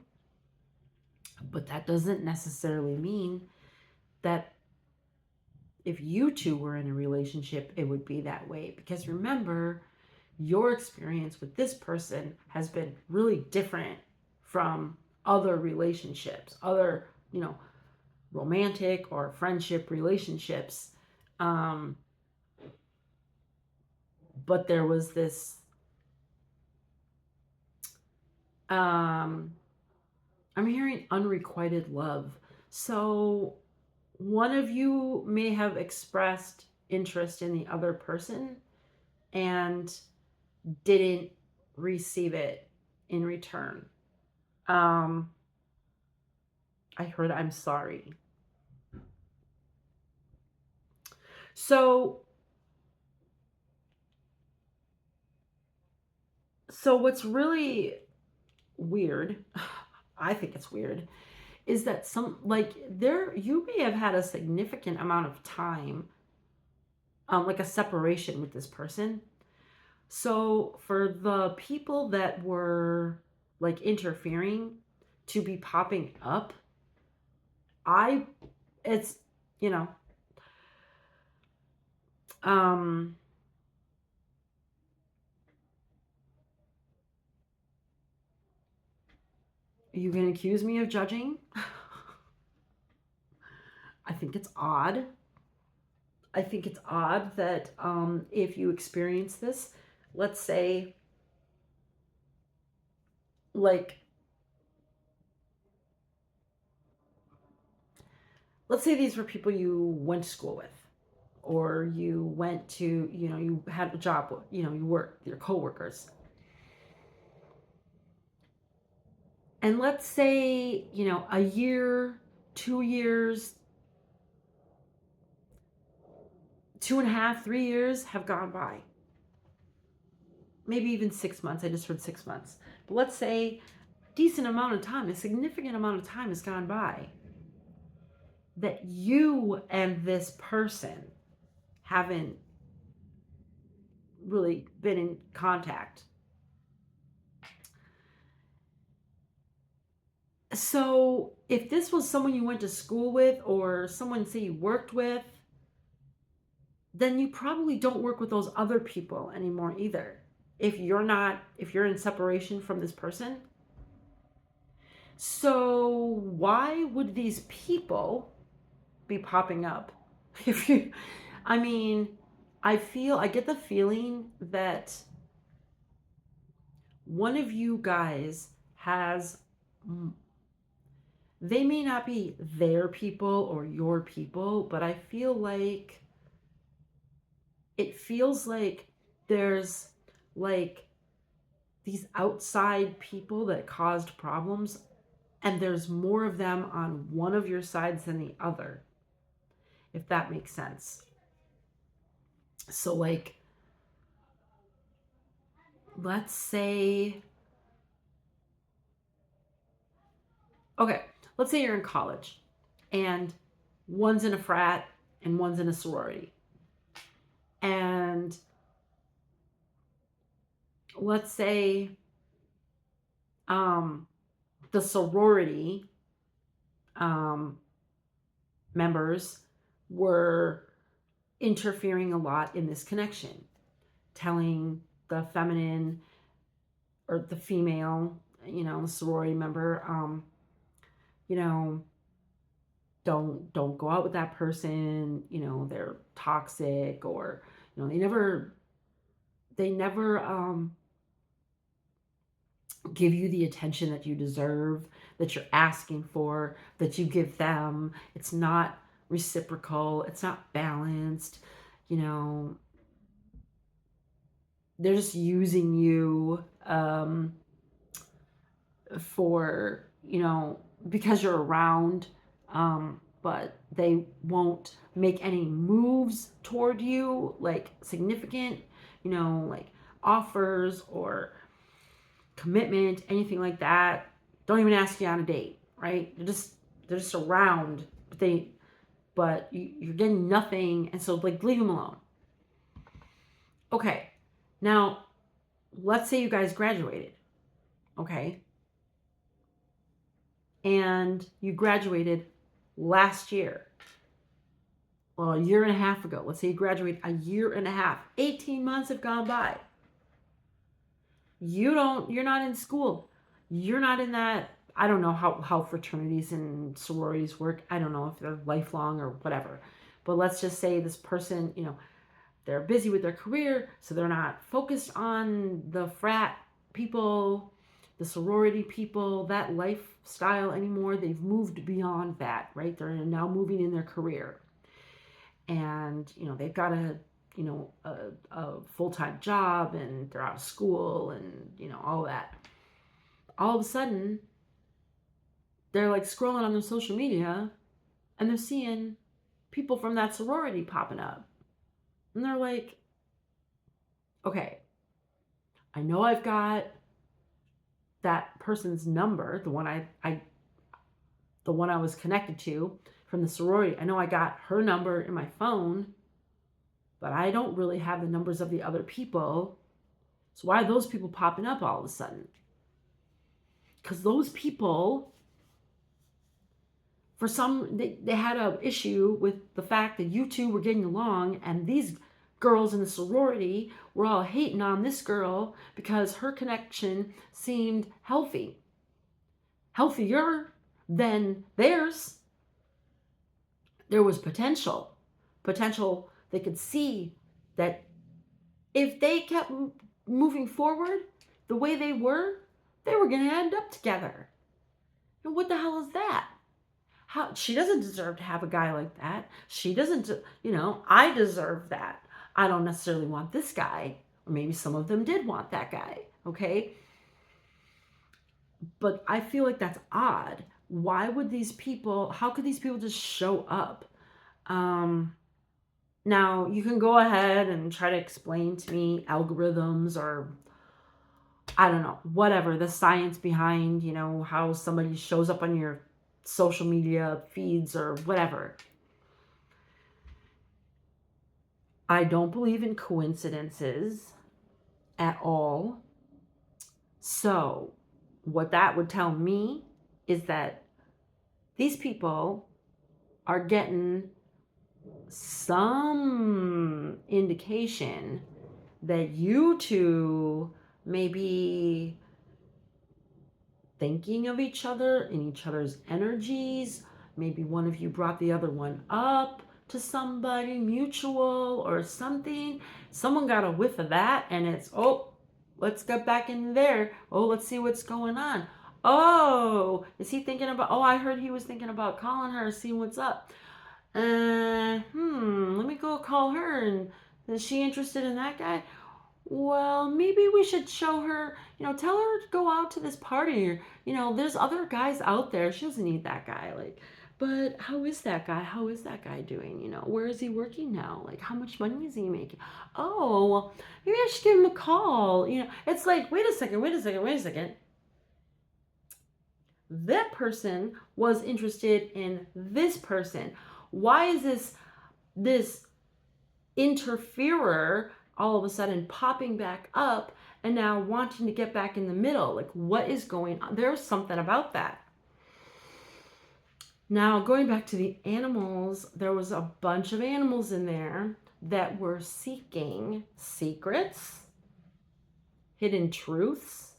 But that doesn't necessarily mean that if you two were in a relationship, it would be that way. Because remember, your experience with this person has been really different from other relationships, other, romantic or friendship relationships. Um, but there was this, um, I'm hearing unrequited love. So one of you may have expressed interest in the other person and didn't receive it in return. Um, I heard I'm sorry. So what's really weird, I think it's weird, is that some, like, there, you may have had a significant amount of time, like a separation with this person. So for the people that were like interfering to be popping up, I it's you know um you can accuse me of judging. I think it's odd. I think it's odd that if you experience this, let's say, like, let's say these were people you went to school with, or you went to, you had a job with, you worked, your coworkers. And let's say, a year, 2 years, 2.5, 3 years have gone by. Maybe even 6 months. I just heard 6 months. But let's say decent amount of time, a significant amount of time has gone by. that you and this person haven't really been in contact. So if this was someone you went to school with or someone, say, you worked with, then you probably don't work with those other people anymore either. If you're in separation from this person. So why would these people be popping up? If you, I mean, I get the feeling that one of you guys has, they may not be their people or your people, but I feel like it feels like there's like these outside people that caused problems, and there's more of them on one of your sides than the other, if that makes sense. So, like, let's say, okay, let's say you're in college and one's in a frat and one's in a sorority. And let's say the sorority um, members were interfering a lot in this connection, telling the feminine or the female, sorority member, you know, don't go out with that person, they're toxic, or they never give you the attention that you deserve, that you're asking for, that you give them. It's not reciprocal, it's not balanced, you know, they're just using you for, because you're around, but they won't make any moves toward you, like significant, like offers or commitment, anything like that. Don't even ask you on a date, right? They're just around, but you're getting nothing, and so, like, leave them alone. Okay, now let's say you guys graduated, okay, and you graduated last year, well, a year and a half ago. Let's say you graduate a year and a half. 18 months have gone by. You're not in school. You're not in that. I don't know how fraternities and sororities work. I don't know if they're lifelong or whatever. But let's just say this person, they're busy with their career, so they're not focused on the frat people, the sorority people, that lifestyle anymore. They've moved beyond that, right? They're now moving in their career. And, they've got a full-time job, and they're out of school, and, all that. All of a sudden, they're like scrolling on their social media, and they're seeing people from that sorority popping up. And they're like, okay, I know I've got that person's number, the one I was connected to from the sorority. I know I got her number in my phone, but I don't really have the numbers of the other people. So why are those people popping up all of a sudden? Because those people, for some, they had an issue with the fact that you two were getting along, and these girls in the sorority were all hating on this girl because her connection seemed healthier than theirs. There was potential. They could see that if they kept moving forward the way they were going to end up together. And what the hell is that? She doesn't deserve to have a guy like that. She doesn't, I deserve that. I don't necessarily want this guy, or maybe some of them did want that guy, okay? But I feel like that's odd. Why would how could these people just show up? Now, you can go ahead and try to explain to me algorithms, or I don't know, whatever, the science behind, how somebody shows up on your social media feeds or whatever. I don't believe in coincidences at all. So, what that would tell me is that these people are getting some indication that you two may be thinking of each other in each other's energies. Maybe one of you brought the other one up to somebody mutual or something. Someone got a whiff of that, and it's, oh, let's get back in there. Oh, let's see what's going on. Oh, is he thinking about, oh, I heard he was thinking about calling her, seeing what's up. Let me go call her. And is she interested in that guy? Well, maybe we should show her, tell her to go out to this party. Or, there's other guys out there. She doesn't need that guy. Like, but how is that guy? How is that guy doing? Where is he working now? Like, how much money is he making? Oh, well, maybe I should give him a call. It's like, wait a second. That person was interested in this person. Why is this interferer all of a sudden popping back up and now wanting to get back in the middle? Like, what is going on? There's something about that. Now, going back to the animals, there was a bunch of animals in there that were seeking secrets, hidden truths,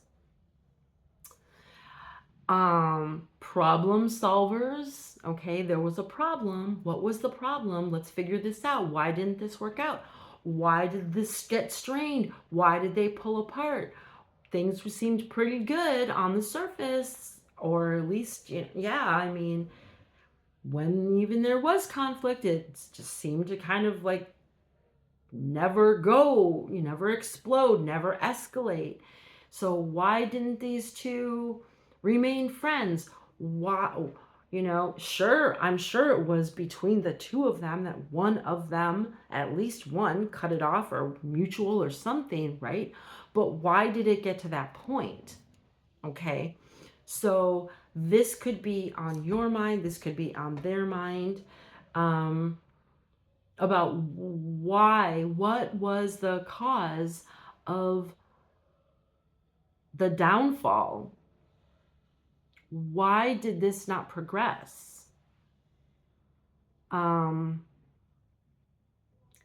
problem solvers. Okay, there was a problem. What was the problem? Let's figure this out. Why didn't this work out? Why did this get strained? Why did they pull apart? Things seemed pretty good on the surface, or at least, yeah, I mean, when even there was conflict, it just seemed to kind of like never go, never explode, never escalate. So why didn't these two remain friends? Why, sure, I'm sure it was between the two of them that one of them, at least one, cut it off or mutual or something, right? But why did it get to that point? Okay, so this could be on your mind, this could be on their mind, about what was the cause of the downfall? Why did this not progress? Even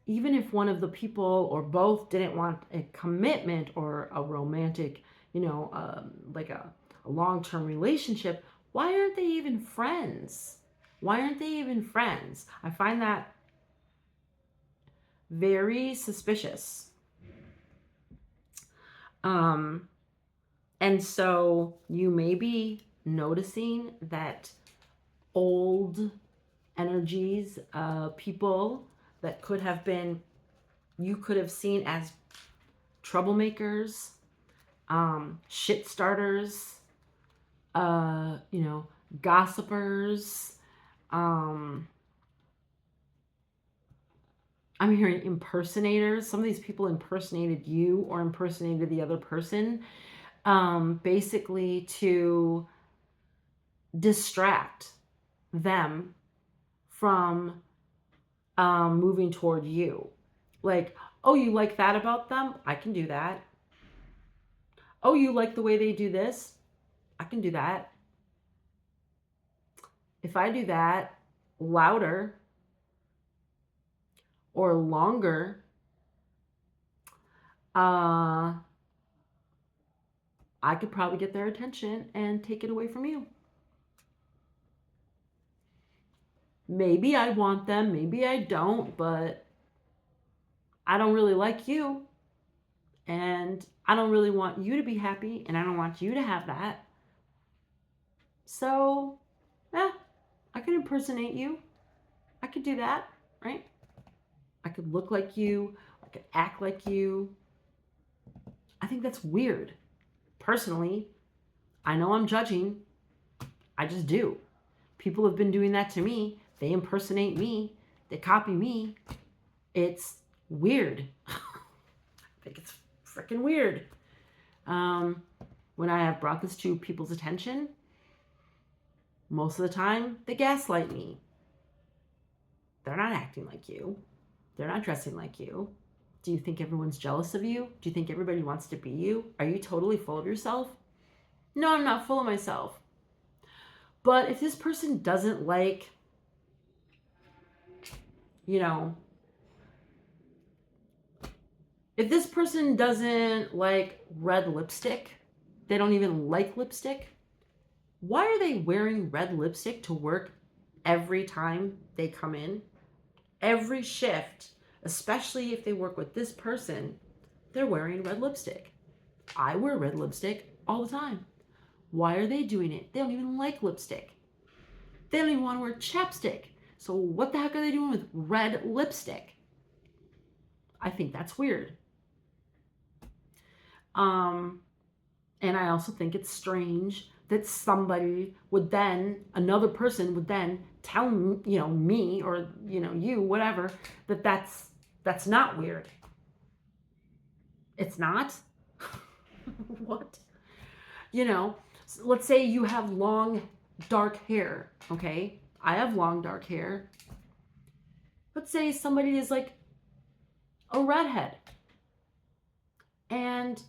if one of the people or both didn't want a commitment or a romantic, like a long-term relationship, why aren't they even friends? Why aren't they even friends? I find that very suspicious. And so you may be noticing that old energies, people that you could have seen as troublemakers, shit starters, gossipers. I'm hearing impersonators. Some of these people impersonated you or impersonated the other person, basically to distract them from moving toward you. Like, oh, you like that about them? I can do that. Oh, you like the way they do this? I can do that. If I do that louder or longer, I could probably get their attention and take it away from you. Maybe I want them, maybe I don't, but I don't really like you. And I don't really want you to be happy, and I don't want you to have that. So, yeah, I could impersonate you. I could do that, right? I could look like you. I could act like you. I think that's weird. Personally, I know I'm judging. I just do. People have been doing that to me. They impersonate me. They copy me. It's weird. I think it's freaking weird. When I have brought this to people's attention, Most of the time, they gaslight me. They're not acting like you. They're not dressing like you. Do you think everyone's jealous of you? Do you think everybody wants to be you? Are you totally full of yourself? No, I'm not full of myself. But if this person doesn't like, you know, if this person doesn't like red lipstick, they don't even like lipstick, why are they wearing red lipstick to work every time they come in? Every shift, especially if they work with this person, they're wearing red lipstick. I wear red lipstick all the time. Why are they doing it? They don't even like lipstick. They don't even want to wear chapstick. So what the heck are they doing with red lipstick? I think that's weird. And I also think it's strange that another person would then tell me, me or, you, whatever, that's not weird. It's not. What? Let's say you have long, dark hair, okay? I have long, dark hair. Let's say somebody is like a redhead and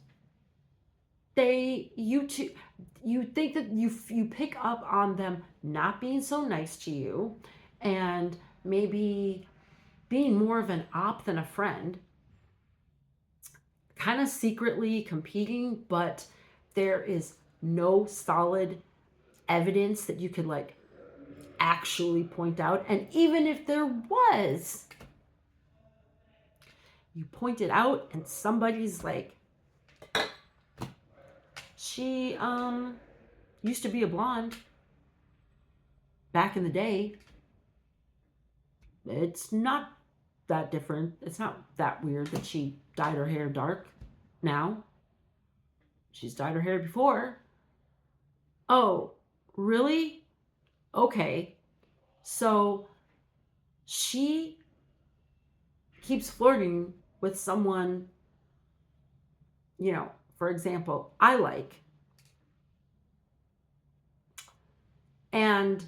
you think that you pick up on them not being so nice to you and maybe being more of an op than a friend, kind of secretly competing, but there is no solid evidence that you could like actually point out. And even if there was, you point it out and somebody's like, she used to be a blonde back in the day. It's not that different. It's not that weird that she dyed her hair dark now. She's dyed her hair before. Oh, really? Okay. So she keeps flirting with someone, for example, I like. And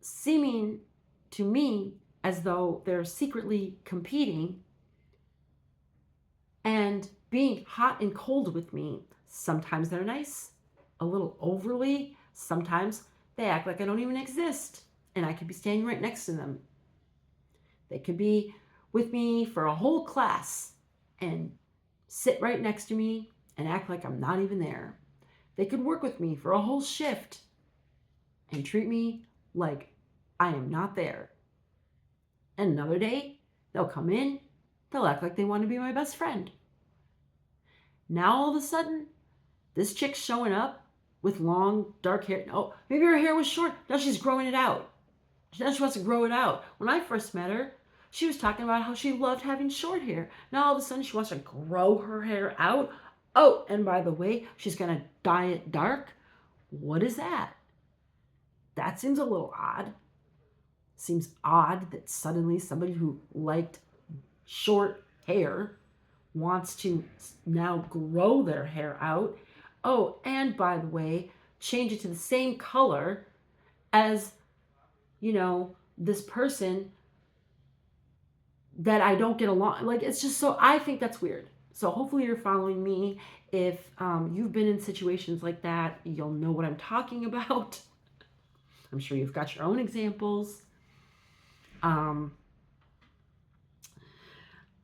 seeming to me as though they're secretly competing and being hot and cold with me. Sometimes they're nice, a little overly. Sometimes they act like I don't even exist and I could be standing right next to them. They could be with me for a whole class and sit right next to me and act like I'm not even there. They could work with me for a whole shift and treat me like I am not there. And another day, they'll come in, they'll act like they want to be my best friend. Now all of a sudden, this chick's showing up with long, dark hair. Oh, maybe her hair was short. Now she's growing it out. Now she wants to grow it out. When I first met her, she was talking about how she loved having short hair. Now all of a sudden, she wants to grow her hair out. Oh, and by the way, she's going to dye it dark. What is that? That seems a little odd. Seems odd that suddenly somebody who liked short hair wants to now grow their hair out. Oh, and by the way, change it to the same color as, this person that I don't get along. Like, it's just so, I think that's weird. So hopefully you're following me. If you've been in situations like that, you'll know what I'm talking about. I'm sure you've got your own examples.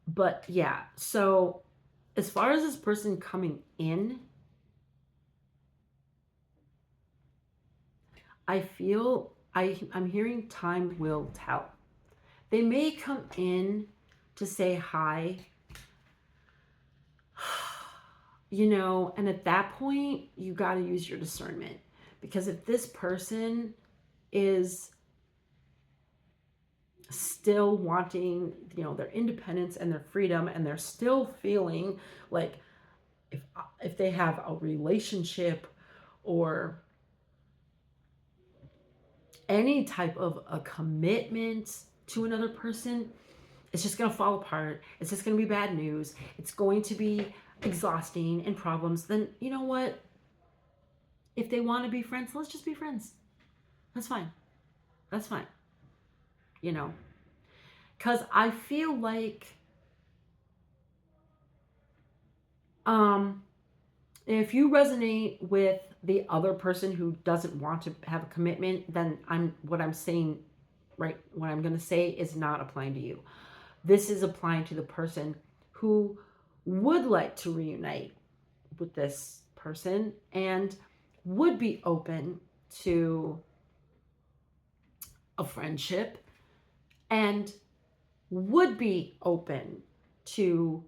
But yeah, so as far as this person coming in, I feel I'm hearing time will tell. They may come in to say hi, and at that point, you got to use your discernment. Because if this person is still wanting, their independence and their freedom, and they're still feeling like if they have a relationship or any type of a commitment to another person, it's just going to fall apart. It's just going to be bad news. It's going to be exhausting and problems. Then you know what? If they want to be friends, let's just be friends. That's fine. That's fine. You know, because I feel like um, if you resonate with the other person who doesn't want to have a commitment, then what I'm saying, right? What I'm going to say is not applying to you. This is applying to the person who would like to reunite with this person and would be open to a friendship and would be open to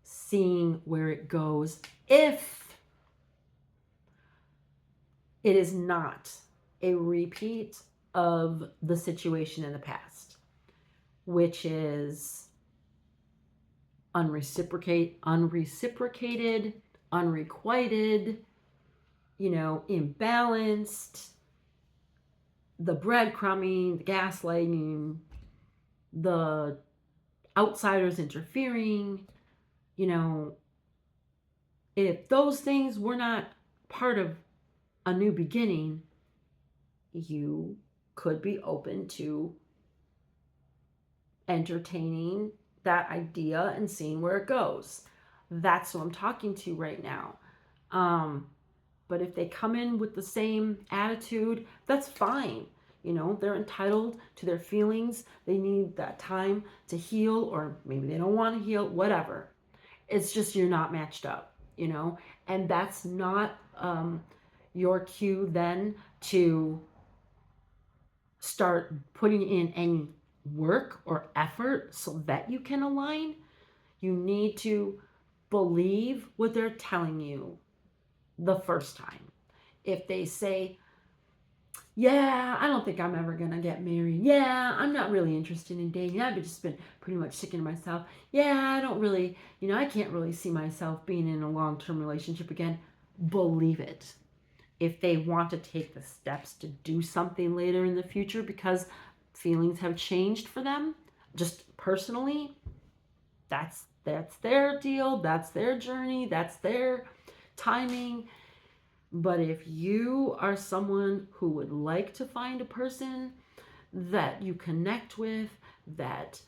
seeing where it goes if it is not a repeat of the situation in the past, which is unreciprocated, unrequited, imbalanced, the breadcrumbing, the gaslighting, the outsiders interfering, you know, if those things were not part of a new beginning, you could be open to entertaining that idea and seeing where it goes. That's who I'm talking to right now. But if they come in with the same attitude, that's fine. They're entitled to their feelings. They need that time to heal, or maybe they don't want to heal, whatever. It's just you're not matched up, and that's not your cue then to start putting in any work or effort so that you can align. You need to believe what they're telling you the first time. If they say, yeah, I don't think I'm ever going to get married. Yeah, I'm not really interested in dating. I've just been pretty much sticking to myself. Yeah, I don't really, I can't really see myself being in a long-term relationship again. Believe it. If they want to take the steps to do something later in the future because feelings have changed for them, just personally, that's their deal, that's their journey, that's their timing. But if you are someone who would like to find a person that you connect with, that,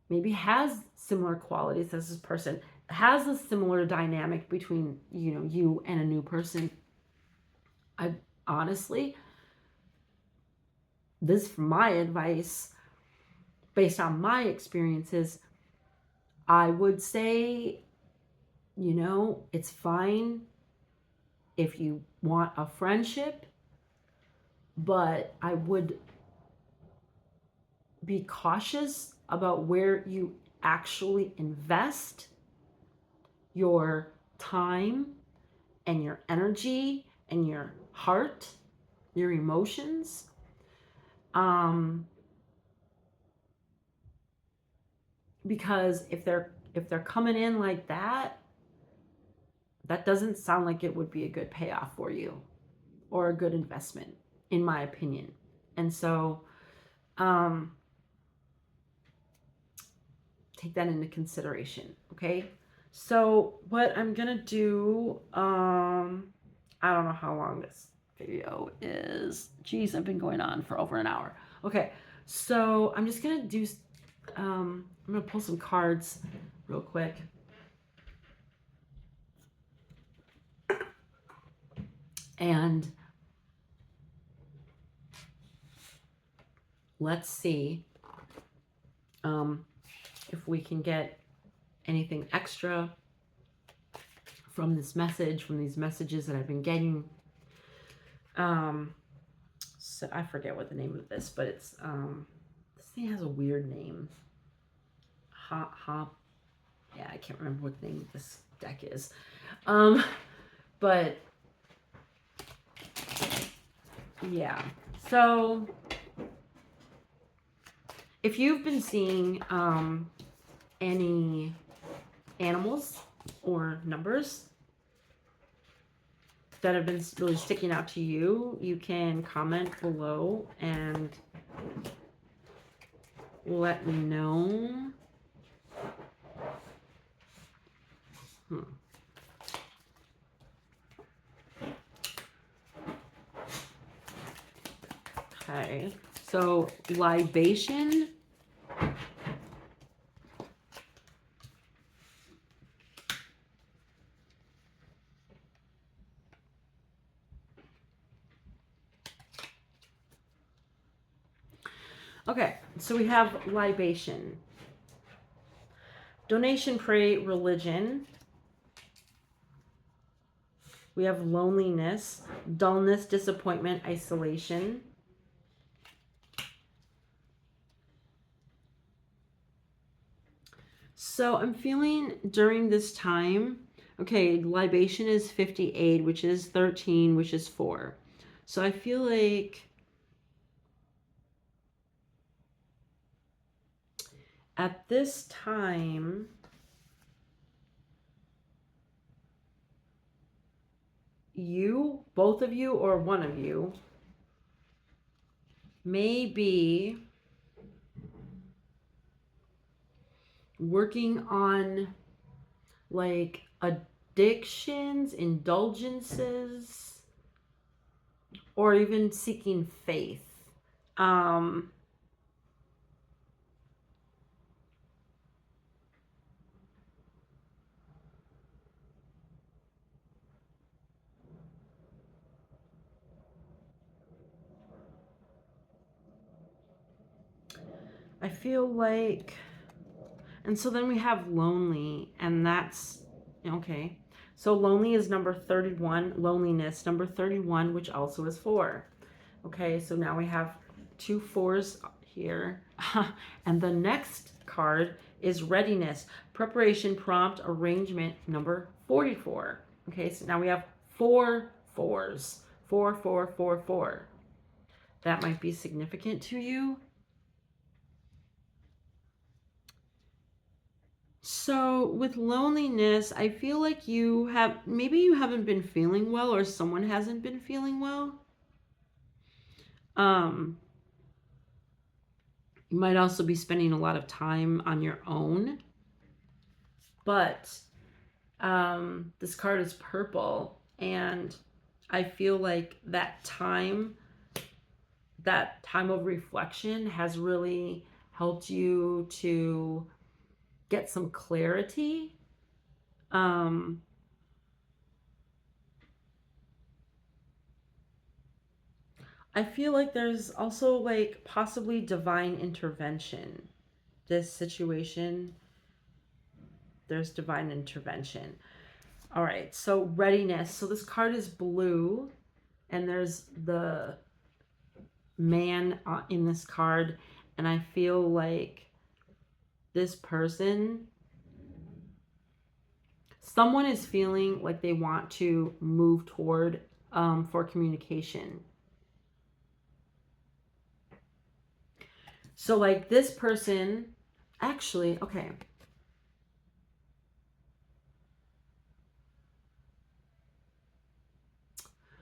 maybe has similar qualities as this person, has a similar dynamic between, you and a new person, I honestly, this is my advice based on my experiences. I would say, it's fine if you want a friendship, but I would be cautious about where you actually invest your time and your energy and your heart, your emotions. Because if they're coming in like that doesn't sound like it would be a good payoff for you or a good investment, in my opinion. And so take that into consideration. Okay. So what I'm gonna do, I don't know how long this video is. Geez, I've been going on for over an hour. Okay, so I'm just gonna do, I'm gonna pull some cards real quick. And let's see if we can get anything extra from this message, from these messages that I've been getting. So I forget what the name of this, but it's this thing has a weird name. Yeah, I can't remember what the name of this deck is. But yeah. So if you've been seeing any animals or numbers that have been really sticking out to you, you can comment below and let me know. Okay. So libation. Okay, so we have libation. Donation, pray, religion. We have loneliness, dullness, disappointment, isolation. So I'm feeling during this time, okay, libation is 58, which is 13, which is 4. So I feel like at this time, you, both of you, or one of you, may be working on like addictions, indulgences, or even seeking faith. Um, I feel like, and so then we have lonely, and that's okay. So lonely is number 31, loneliness, number 31, which also is 4. Okay, so now we have 2 4s here. And the next card is readiness, preparation, prompt, arrangement, number 44. Okay, so now we have 4 4s. 4 4 4 4. That might be significant to you. So with loneliness, I feel like maybe you haven't been feeling well, or someone hasn't been feeling well. Um, you might also be spending a lot of time on your own. But this card is purple, and I feel like that time of reflection has really helped you to get some clarity. Um, I feel like there's also like possibly divine intervention. This situation, there's divine intervention. All right, so readiness. So this card is blue, and there's the man in this card, and I feel like this person, someone is feeling like they want to move toward for communication. So like this person, actually, okay.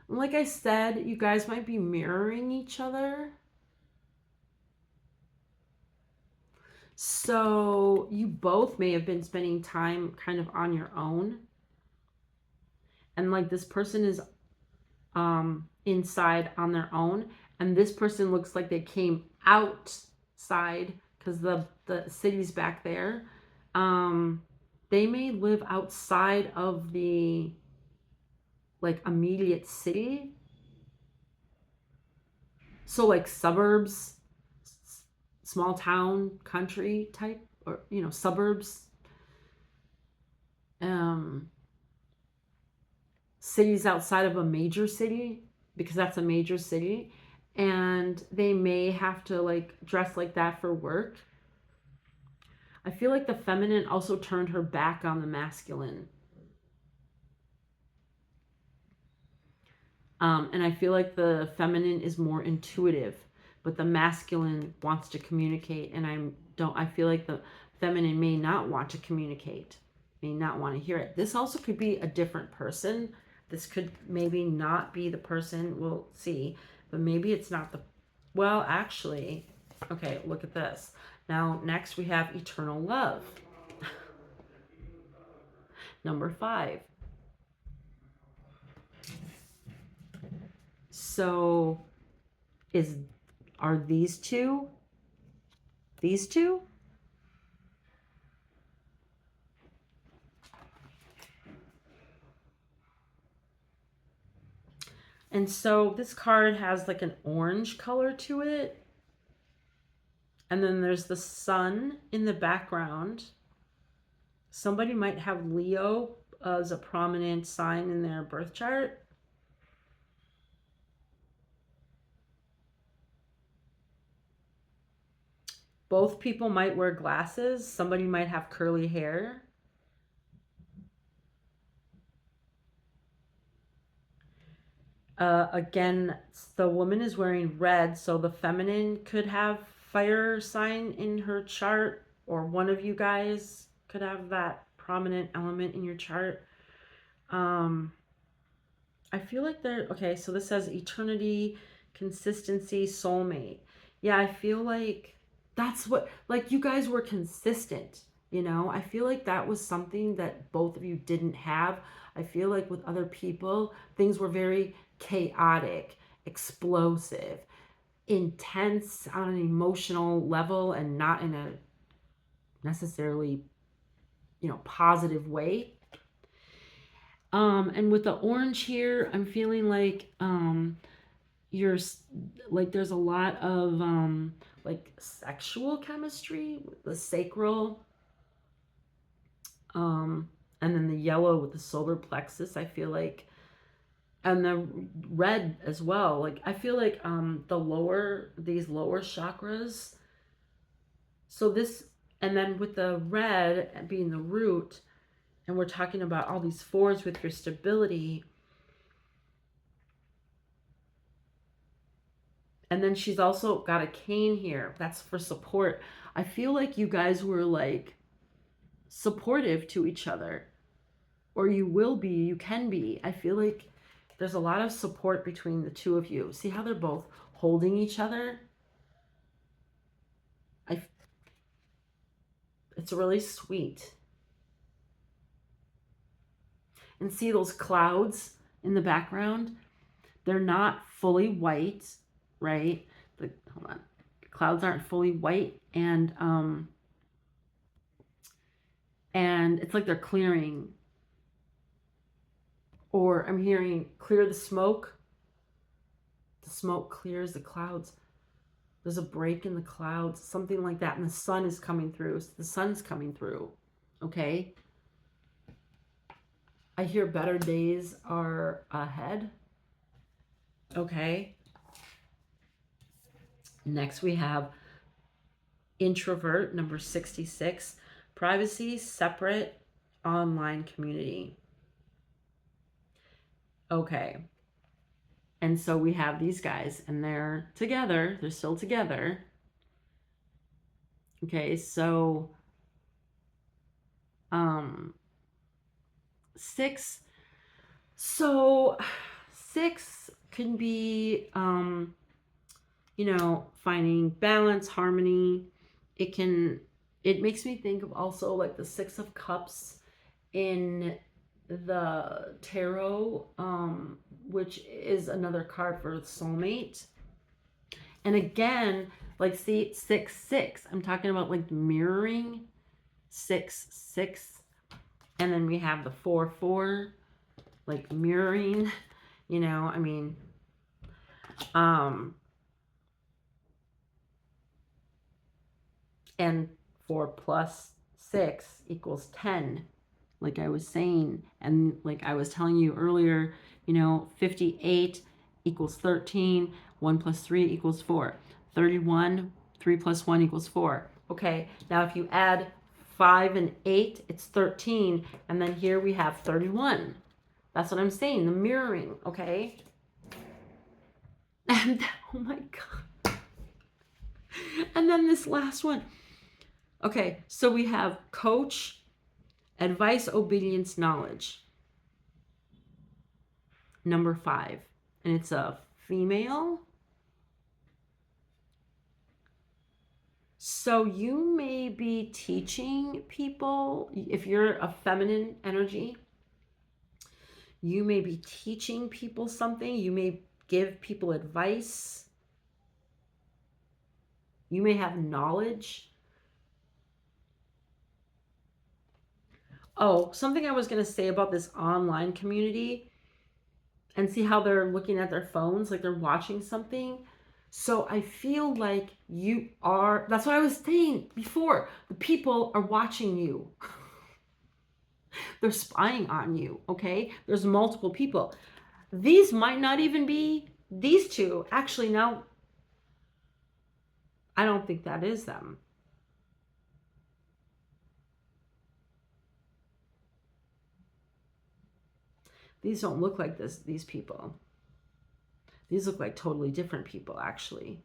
Like I said, you guys might be mirroring each other. So you both may have been spending time kind of on your own. And like this person is inside on their own. And this person looks like they came outside because the city's back there. They may live outside of the like immediate city. So like suburbs, small town, country type, or suburbs. Um, cities outside of a major city, because that's a major city, and they may have to like dress like that for work. I feel like the feminine also turned her back on the masculine. And I feel like the feminine is more intuitive, but the masculine wants to communicate. And I feel like the feminine may not want to communicate, may not want to hear it. This also could be a different person. This could maybe not be the person, we'll see, but maybe it's not well, actually, okay, look at this. Now, next we have eternal love. Number 5. So is are these two. These two. And so this card has like an orange color to it. And then there's the sun in the background. Somebody might have Leo as a prominent sign in their birth chart. Both people might wear glasses. Somebody might have curly hair. Again, the woman is wearing red, so the feminine could have fire sign in her chart, or one of you guys could have that prominent element in your chart. I feel like okay, so this says eternity, consistency, soulmate. Yeah, I feel like that's what, like, you guys were consistent, you know? I feel like that was something that both of you didn't have. I feel like with other people, things were very chaotic, explosive, intense on an emotional level, and not in a necessarily, positive way. And with the orange here, I'm feeling like you're like, there's a lot of like sexual chemistry with the sacral, and then the yellow with the solar plexus, I feel like, and the red as well. Like, I feel like these lower chakras. So this, and then with the red being the root, and we're talking about all these fours with your stability. And then she's also got a cane here. That's for support. I feel like you guys were like supportive to each other, or you will be, you can be. I feel like there's a lot of support between the two of you. See how they're both holding each other? It's really sweet. And see those clouds in the background? They're not fully white, right? Hold on. The clouds aren't fully white, and it's like they're clearing. Or I'm hearing clear the smoke. The smoke clears the clouds. There's a break in the clouds, something like that. And the sun is coming through. So the sun's coming through. Okay. I hear better days are ahead. Okay. Next we have introvert, number 66. Privacy, separate, online community. Okay. And so we have these guys, and they're together. They're still together. Okay, so 6. So 6 can be finding balance, harmony. It makes me think of also like the 6 of Cups in the tarot, which is another card for the soulmate. And again, like, see, 6, 6. I'm talking about like mirroring 6, 6. And then we have the 4, 4, like mirroring, I mean, and 4 plus 6 equals 10, like I was saying. And like I was telling you earlier, 58 equals 13. 1 plus 3 equals 4. 31, 3 plus 1 equals 4. Okay, now if you add 5 and 8, it's 13. And then here we have 31. That's what I'm saying, the mirroring, okay? And oh my God. And then this last one. Okay, so we have coach, advice, obedience, knowledge. Number 5. And it's a female. So you may be teaching people, if you're a feminine energy, you may be teaching people something. You may give people advice. You may have knowledge. Oh, something I was going to say about this online community, and see how they're looking at their phones, like they're watching something. So I feel like that's what I was saying before. The people are watching you. They're spying on you, okay? There's multiple people. These might not even be these two. Actually, no, I don't think that is them. These don't look like these people. These look like totally different people, actually.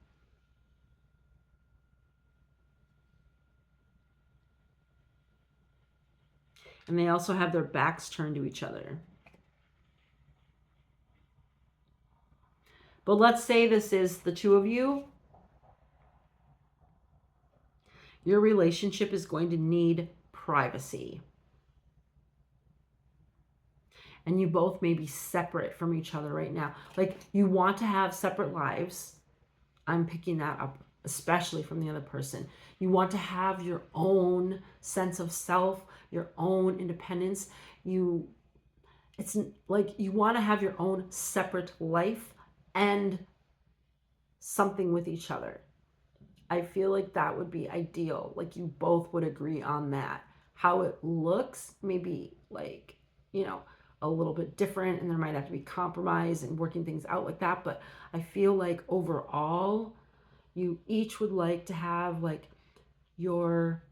And they also have their backs turned to each other. But let's say this is the two of you. Your relationship is going to need privacy. And you both may be separate from each other right now. Like, you want to have separate lives. I'm picking that up, especially from the other person. You want to have your own sense of self, your own independence. It's like you want to have your own separate life and something with each other. I feel like that would be ideal. Like, you both would agree on that. How it looks, maybe like, a little bit different, and there might have to be compromise and working things out like that. But I feel like overall, you each would like to have like your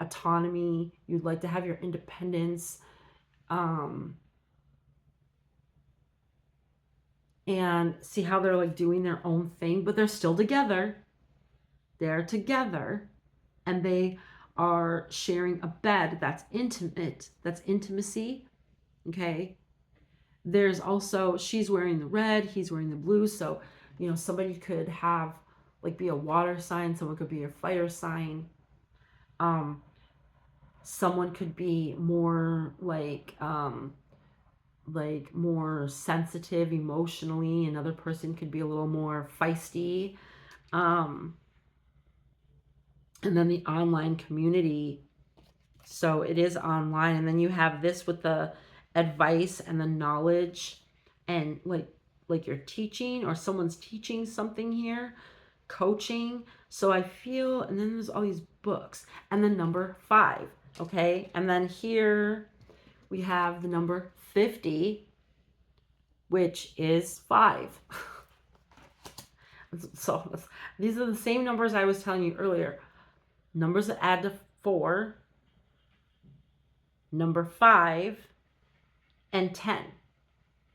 autonomy. You'd like to have your independence. And see how they're like doing their own thing, but they're still together. They're together, and they are sharing a bed. That's intimate. That's intimacy. Okay. There's also, she's wearing the red, he's wearing the blue. So, somebody could have like be a water sign, someone could be a fire sign. Someone could be more like more sensitive emotionally. Another person could be a little more feisty. Um, and then the online community. So it is online. And then you have this with the advice and the knowledge, and like you're teaching, or someone's teaching something here, coaching. So I feel, and then there's all these books, and then number 5. Okay. And then here we have the number 50, which is 5. So these are the same numbers I was telling you earlier. Numbers that add to 4, number 5, and 10.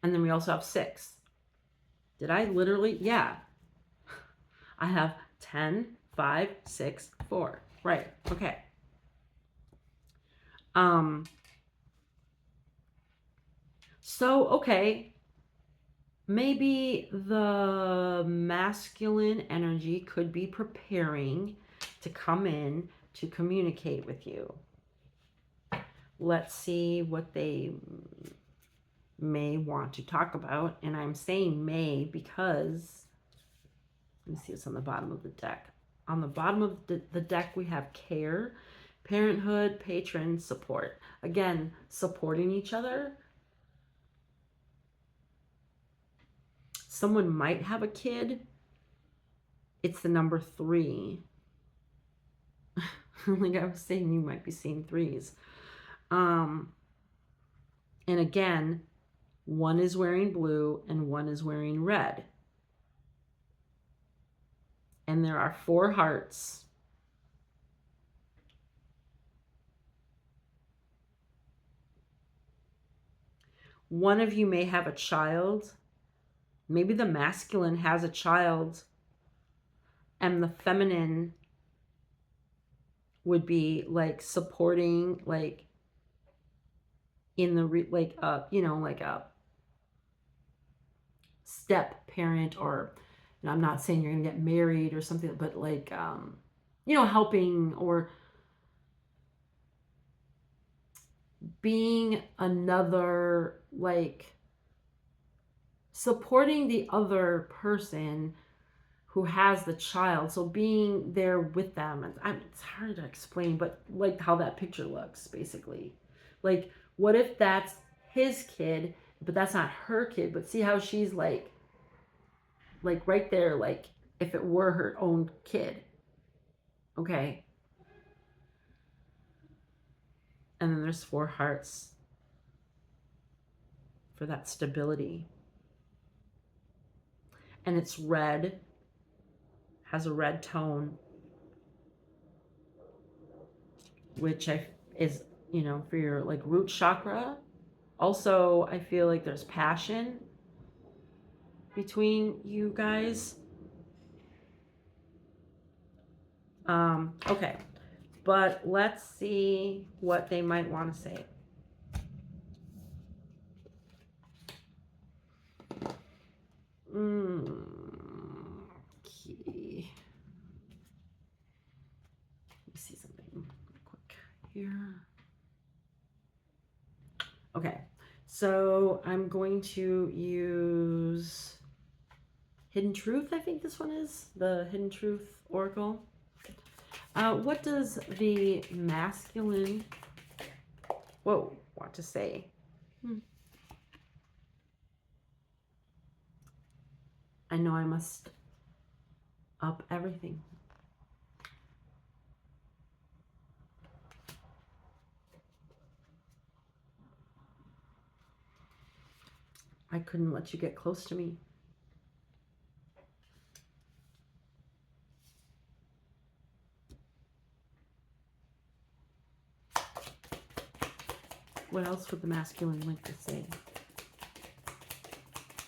And then we also have 6. Did I literally? Yeah. I have 10, 5, 6, 4. Right. Okay. So, okay. Maybe the masculine energy could be preparing to come in to communicate with you. Let's see what they may want to talk about. And I'm saying may because, let me see what's on the bottom of the deck. On the bottom of the deck, we have care, parenthood, patron, support. Again, supporting each other. Someone might have a kid. It's the number 3. Like I was saying, you might be seeing 3s. And again, one is wearing blue and one is wearing red. And there are 4 hearts. One of you may have a child. Maybe the masculine has a child, and the feminine would be like supporting, like in the like a step parent, or I'm not saying you're gonna get married or something, but like helping or being another, like supporting the other person who has the child. So being there with them, it's hard to explain, but like how that picture looks, basically. Like, what if that's his kid, but that's not her kid? But see how she's like right there, like if it were her own kid. Okay. And then there's 4 hearts for that stability. And it's red, has a red tone, which is, for your like root chakra. Also, I feel like there's passion between you guys. Okay, but let's see what they might want to say. Okay. Let me see something real quick here. Okay, so I'm going to use Hidden Truth. I think this one is the Hidden Truth Oracle. What does the masculine want to say? I know I must up everything. I couldn't let you get close to me. What else would the masculine like to say?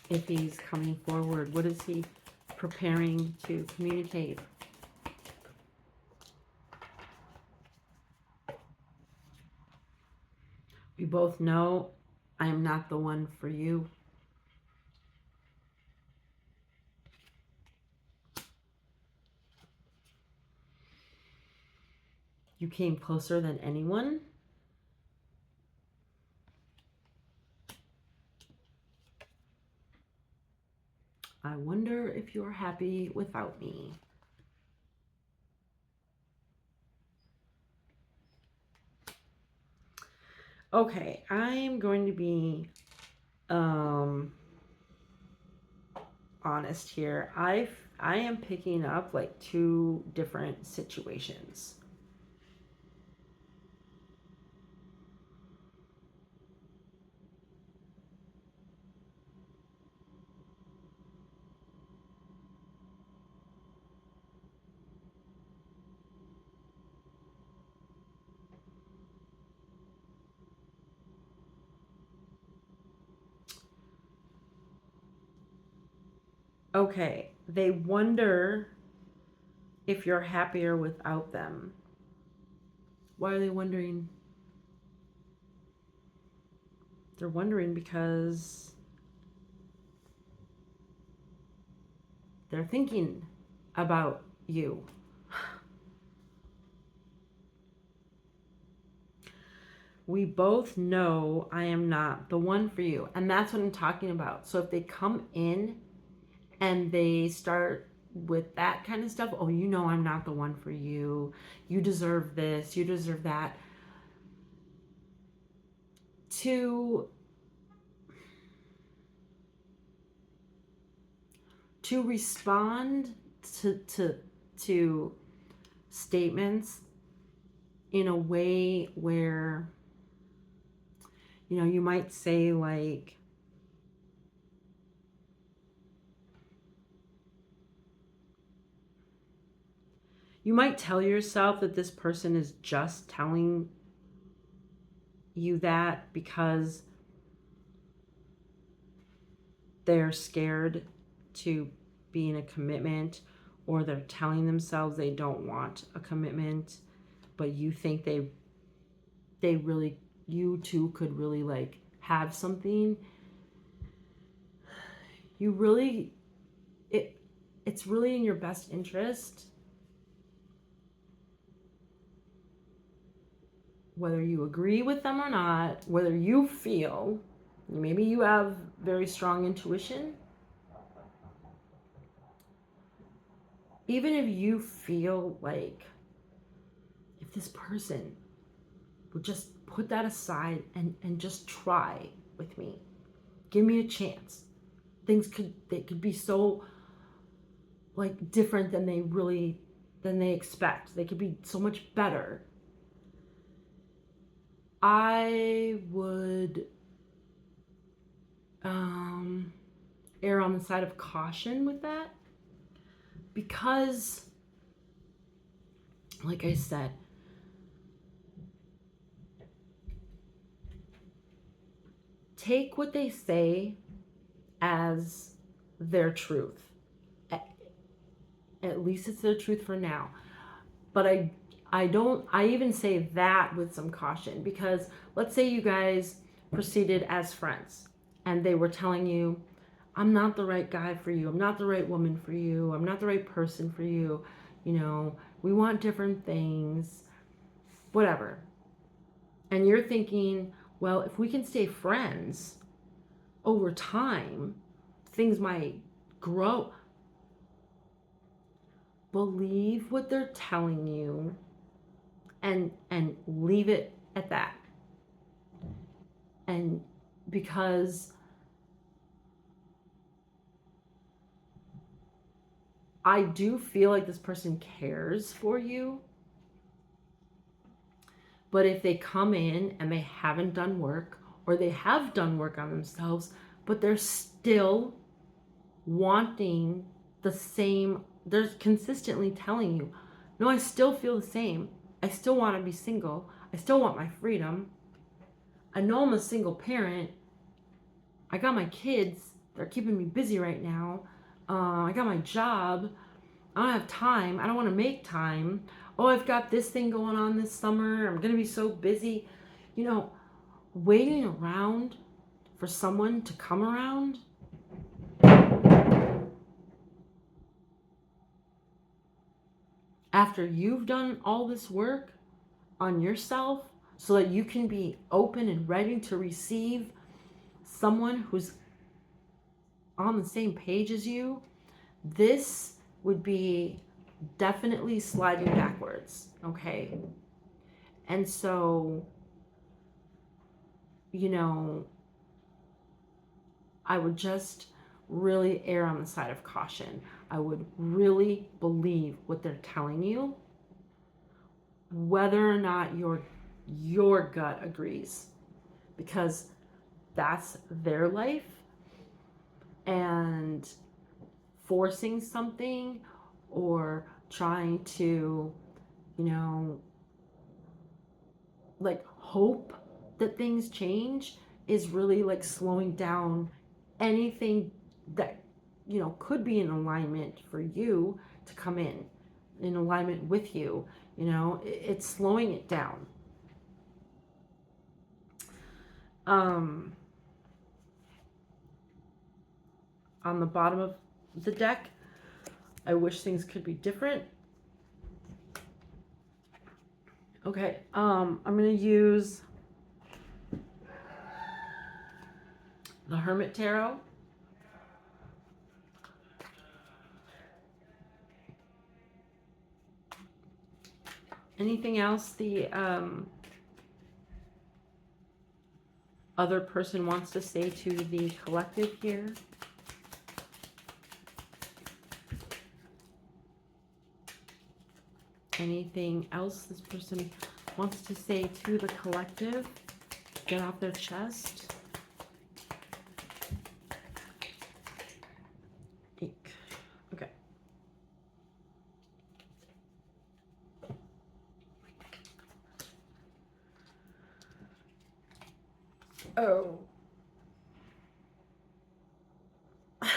If he's coming forward, what is he preparing to communicate? We both know I am not the one for you. You came closer than anyone. I wonder if you're happy without me. Okay, I'm going to be honest here. I am picking up like 2 different situations. Okay, they wonder if you're happier without them. Why are they wondering? They're wondering because they're thinking about you. We both know I am not the one for you. And that's what I'm talking about. So if they come in and they start with that kind of stuff, oh, I'm not the one for you. You deserve this. You deserve that. To respond to statements in a way where, you might say like, you might tell yourself that this person is just telling you that because they're scared to be in a commitment, or they're telling themselves they don't want a commitment, but you think they really, you two could really like have something. You really, it's really in your best interest, whether you agree with them or not, whether you feel, maybe you have very strong intuition, even if you feel like if this person would just put that aside and just try with me, give me a chance, they could be so like different than they expect. They could be so much better. I would err on the side of caution with that, because like I said, take what they say as their truth. At least it's their truth for now. But I even say that with some caution, because let's say you guys proceeded as friends and they were telling you, I'm not the right guy for you, I'm not the right woman for you, I'm not the right person for you, you know, we want different things, whatever. And you're thinking, well, if we can stay friends over time, things might grow. Believe what they're telling you and leave it at that. And because I do feel like this person cares for you, but if they come in and they haven't done work, or they have done work on themselves, but they're still wanting the same, they're consistently telling you, no, I still feel the same. I still want to be single. I still want my freedom. I know I'm a single parent. I got my kids. They're keeping me busy right now. I got my job. I don't have time. I don't want to make time. Oh, I've got this thing going on this summer. I'm going to be so busy. You know, waiting around for someone to come around, after you've done all this work on yourself so that you can be open and ready to receive someone who's on the same page as you, this would be definitely sliding backwards, okay? And so, you know, I would just really err on the side of caution. I would really believe what they're telling you, whether or not your gut agrees, because that's their life. And forcing something or trying to, you know, like hope that things change is really like slowing down anything that, you know, could be in alignment for you to come in alignment with you. You know, it's slowing it down. On the bottom of the deck, I wish things could be different. Okay, I'm gonna use the Hermit Tarot. Anything else the other person wants to say to the collective here? Anything else this person wants to say to the collective? Get off their chest. Okay. Oh. That's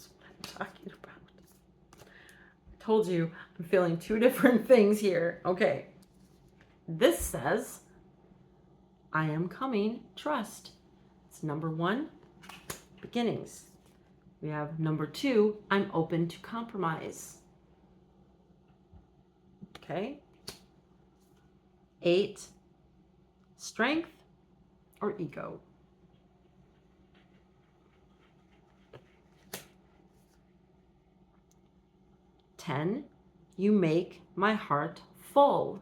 what I'm talking about. I told you I'm feeling two different things here. Okay. This says, I am coming, trust. It's number 1, beginnings. We have number 2, I'm open to compromise. Okay. 8, strength or ego. 10, you make my heart full.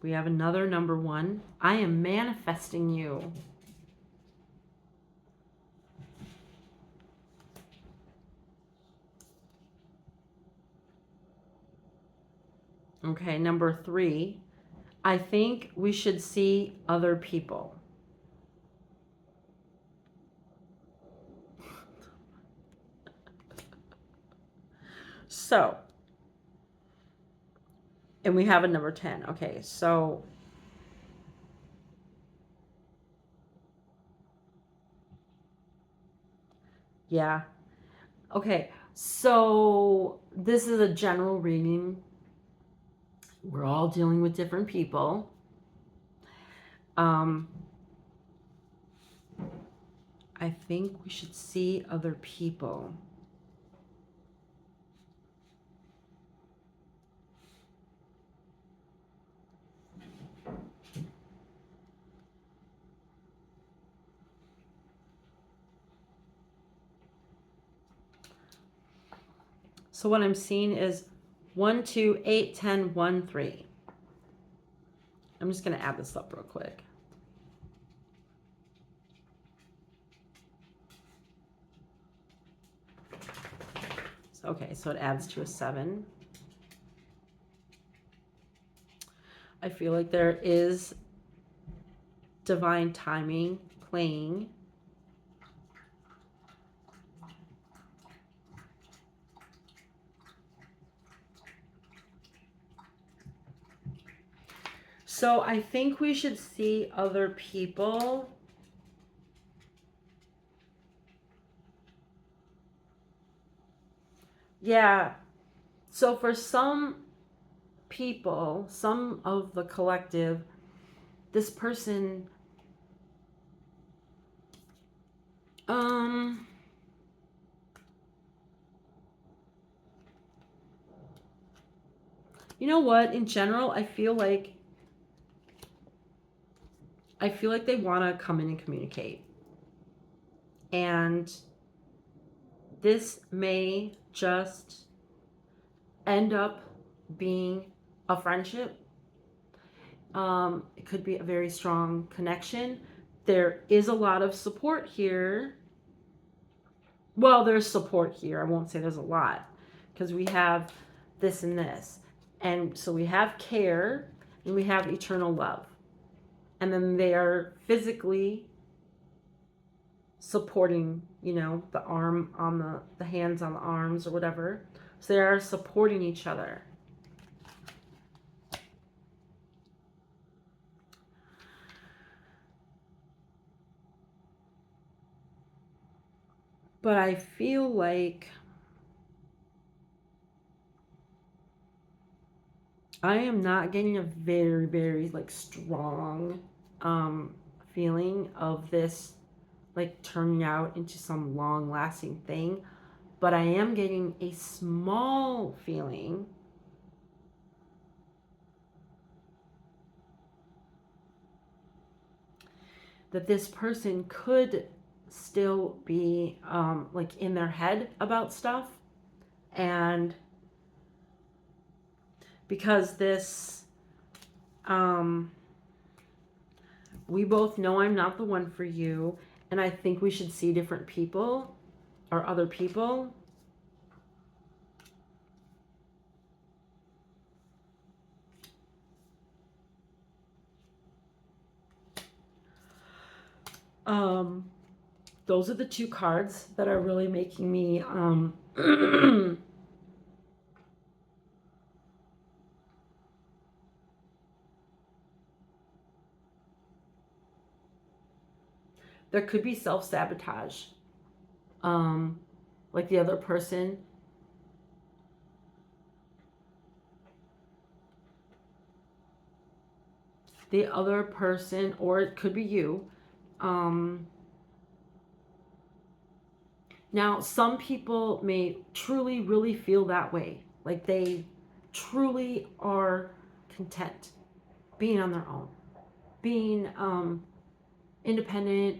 We have another number 1. I am manifesting you. Okay, number 3. I think we should see other people. So, and we have a number 10. Okay, so yeah. Okay, so this is a general reading. We're all dealing with different people. I think we should see other people. So what I'm seeing is 1, 2, 8, 10, 1, 3. I'm just going to add this up real quick. Okay, so it adds to a 7. I feel like there is divine timing playing. So I think we should see other people. Yeah. So for some people, some of the collective, this person, you know what? In general, I feel like they want to come in and communicate. And this may just end up being a friendship. It could be a very strong connection. There is a lot of support here. Well, there's support here. I won't say there's a lot, because we have this and this. And so we have care and we have eternal love. And then they are physically supporting, the arm on the hands on the arms or whatever. So they are supporting each other. But I feel like I am not getting a very, very strong feeling of this turning out into some long lasting thing. But I am getting a small feeling that this person could still be in their head about stuff. And because this, we both know I'm not the one for you, and I think we should see different people or other people. Those are the 2 cards that are really making me there could be self-sabotage. Like the other person or it could be you. Now, some people may truly, really feel that way. Like they truly are content being on their own, being independent,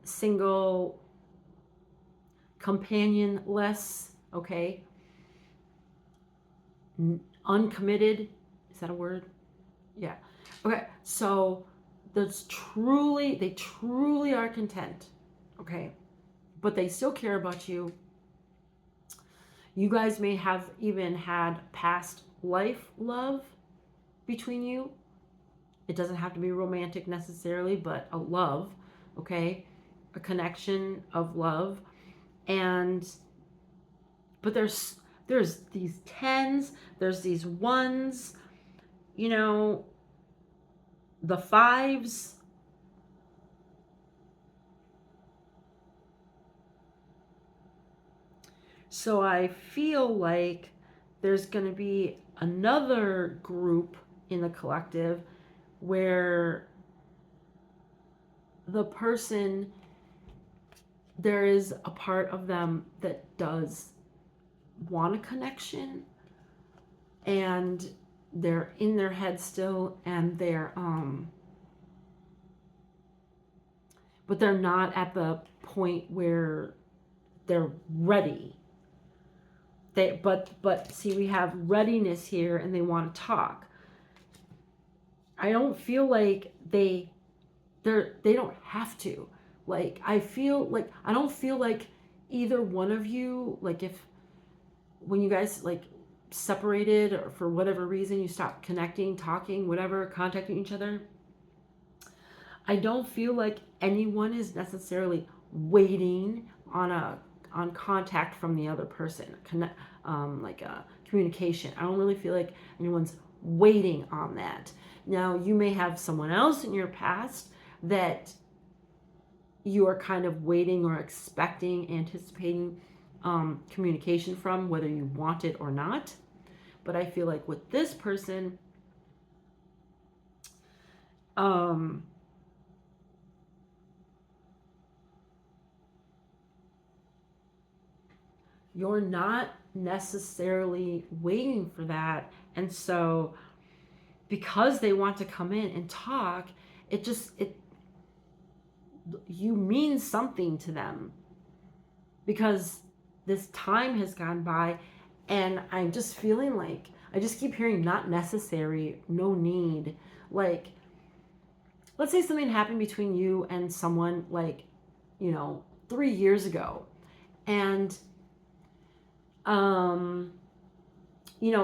single, companionless, okay? Uncommitted. Is that a word? Yeah. Okay. So they truly are content. Okay. But they still care about you. You guys may have even had past life love between you. It doesn't have to be romantic necessarily, but a love, okay? A connection of love. And but there's these tens, there's these ones, you know, the fives. So I feel like there's going to be another group in the collective where the person, there is a part of them that does want a connection, and they're in their head still, and they're but they're not at the point where they're ready. But see, we have readiness here, and they want to talk. I don't feel like they don't have to. Like, I feel like, I don't feel like either one of you, like, if when you guys like separated, or for whatever reason you stopped connecting, talking, whatever, contacting each other, I don't feel like anyone is necessarily waiting on contact from the other person, like a communication. I don't really feel like anyone's waiting on that. Now, you may have someone else in your past that you are kind of waiting or expecting, anticipating communication from, whether you want it or not. But I feel like with this person, you're not necessarily waiting for that. And so because they want to come in and talk, it you mean something to them, because this time has gone by, and I'm just feeling like I just keep hearing not necessary, no need. Like, let's say something happened between you and someone, like, 3 years ago, and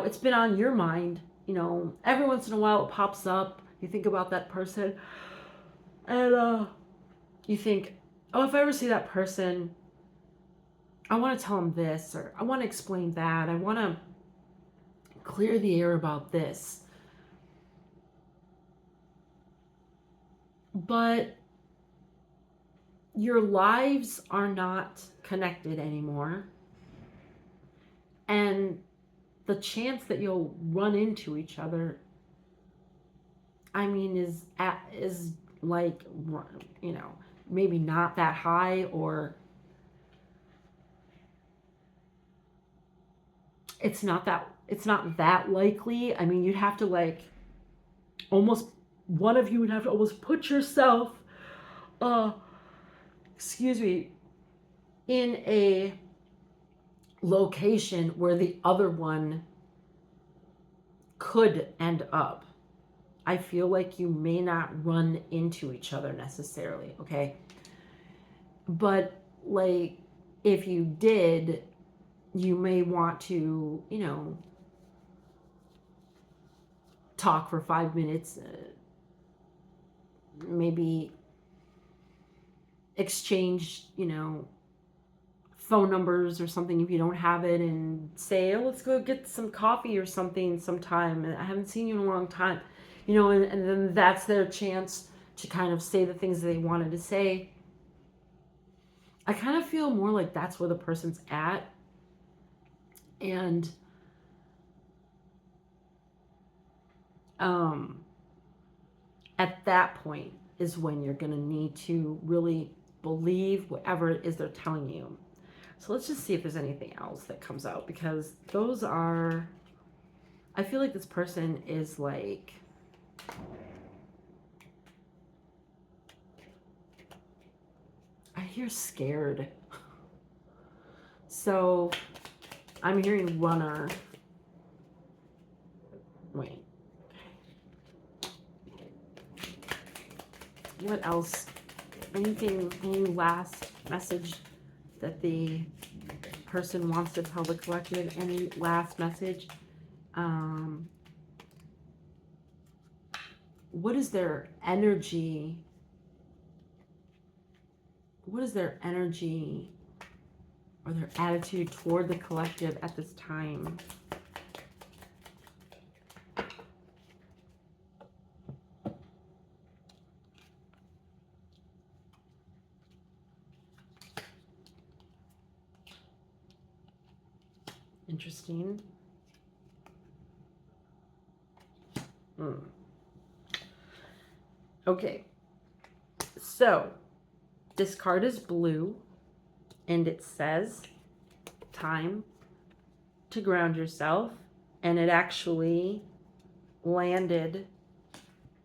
it's been on your mind. Every once in a while it pops up. You think about that person, and you think, oh, if I ever see that person, I want to tell them this, or I want to explain that. I want to clear the air about this. But your lives are not connected anymore. And the chance that you'll run into each other, I mean, is like, maybe not that high, or it's not that likely. I mean, you'd have to, like, almost, one of you would have to almost put yourself excuse me, in a location where the other one could end up. I feel like you may not run into each other necessarily, okay? But, like, if you did, you may want to, talk for 5 minutes, maybe exchange, phone numbers or something if you don't have it, and say, oh, let's go get some coffee or something sometime. I haven't seen you in a long time, and then that's their chance to kind of say the things that they wanted to say. I kind of feel more like that's where the person's at. And at that point is when you're going to need to really believe whatever it is they're telling you. So let's just see if there's anything else that comes out, because those are, I feel like this person is like, hear scared. So I'm hearing runner. Wait. What else? Anything, any last message that the person wants to tell the collective? Any last message? What is their energy? What is their energy or their attitude toward the collective at this time? Interesting. Okay. So, this card is blue, and it says time to ground yourself, and it actually landed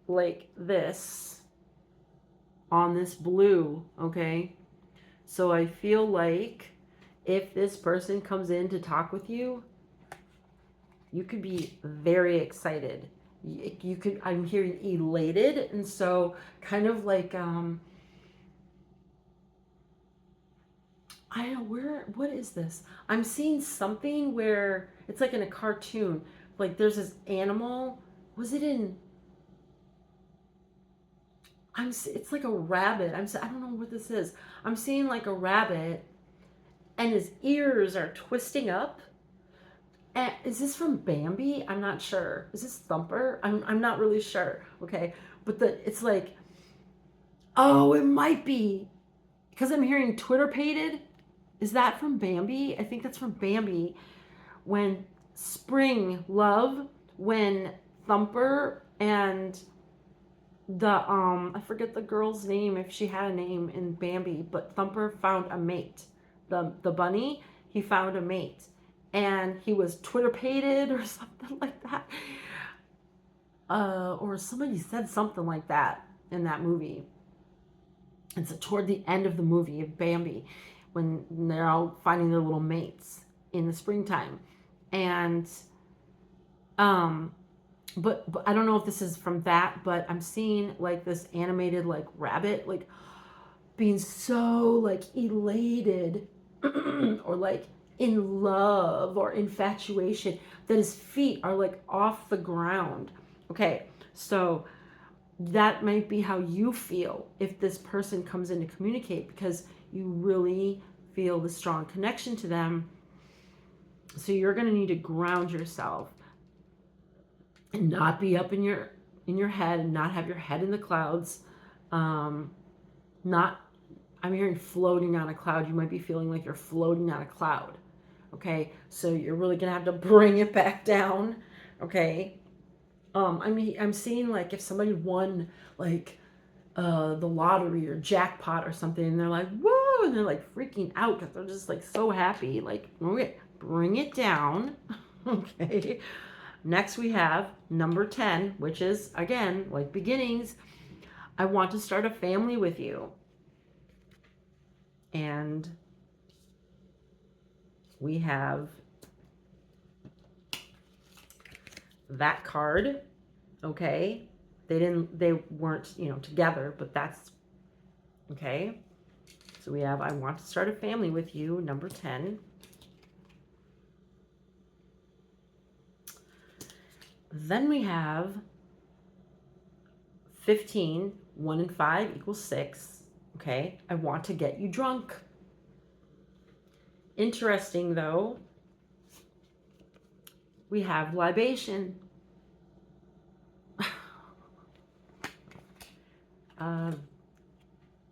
like this on this blue, okay? So I feel like if this person comes in to talk with you, you could be very excited. You could, I'm hearing elated, and so kind of like I don't know what is this? I'm seeing something where it's like in a cartoon. Like there's this animal. Was it in? It's like a rabbit. I don't know what this is. I'm seeing like a rabbit, and his ears are twisting up. And is this from Bambi? I'm not sure. Is this Thumper? I'm not really sure. Okay, but it's like, oh, it might be because I'm hearing Twitter pated. Is that from Bambi? I think that's from Bambi. When Spring Love, when Thumper and the I forget the girl's name, if she had a name in Bambi, but Thumper found a mate. The bunny, he found a mate. And he was Twitter pated or something like that. Or somebody said something like that in that movie. And so toward the end of the movie of Bambi, when they're all finding their little mates in the springtime. And but I don't know if this is from that, but I'm seeing like this animated like rabbit like being so like elated or like in love or infatuation that his feet are like off the ground. Okay, so that might be how you feel if this person comes in to communicate, because you really feel the strong connection to them. So you're going to need to ground yourself and not be up in your head and not have your head in the clouds. Not, I'm hearing floating on a cloud. You might be feeling like you're floating on a cloud. Okay, so you're really gonna have to bring it back down. Okay, I'm seeing like if somebody won like the lottery or jackpot or something, and they're like whoa, and they're like freaking out because they're just like so happy. Like okay, bring it down. Okay. Next we have number 10, which is again like beginnings. I want to start a family with you. And we have that card. Okay, they weren't together, but that's okay. So we have I want to start a family with you, number 10. Then we have 15. 1 and 5 equals 6. Okay, I want to get you drunk. Interesting though, we have libation.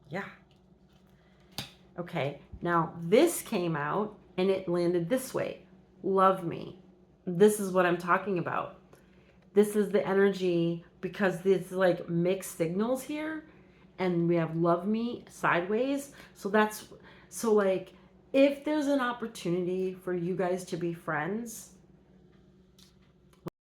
Yeah. Okay, now this came out and it landed this way. Love me. This is what I'm talking about. This is the energy, because there's like mixed signals here, and we have love me sideways. So like if there's an opportunity for you guys to be friends,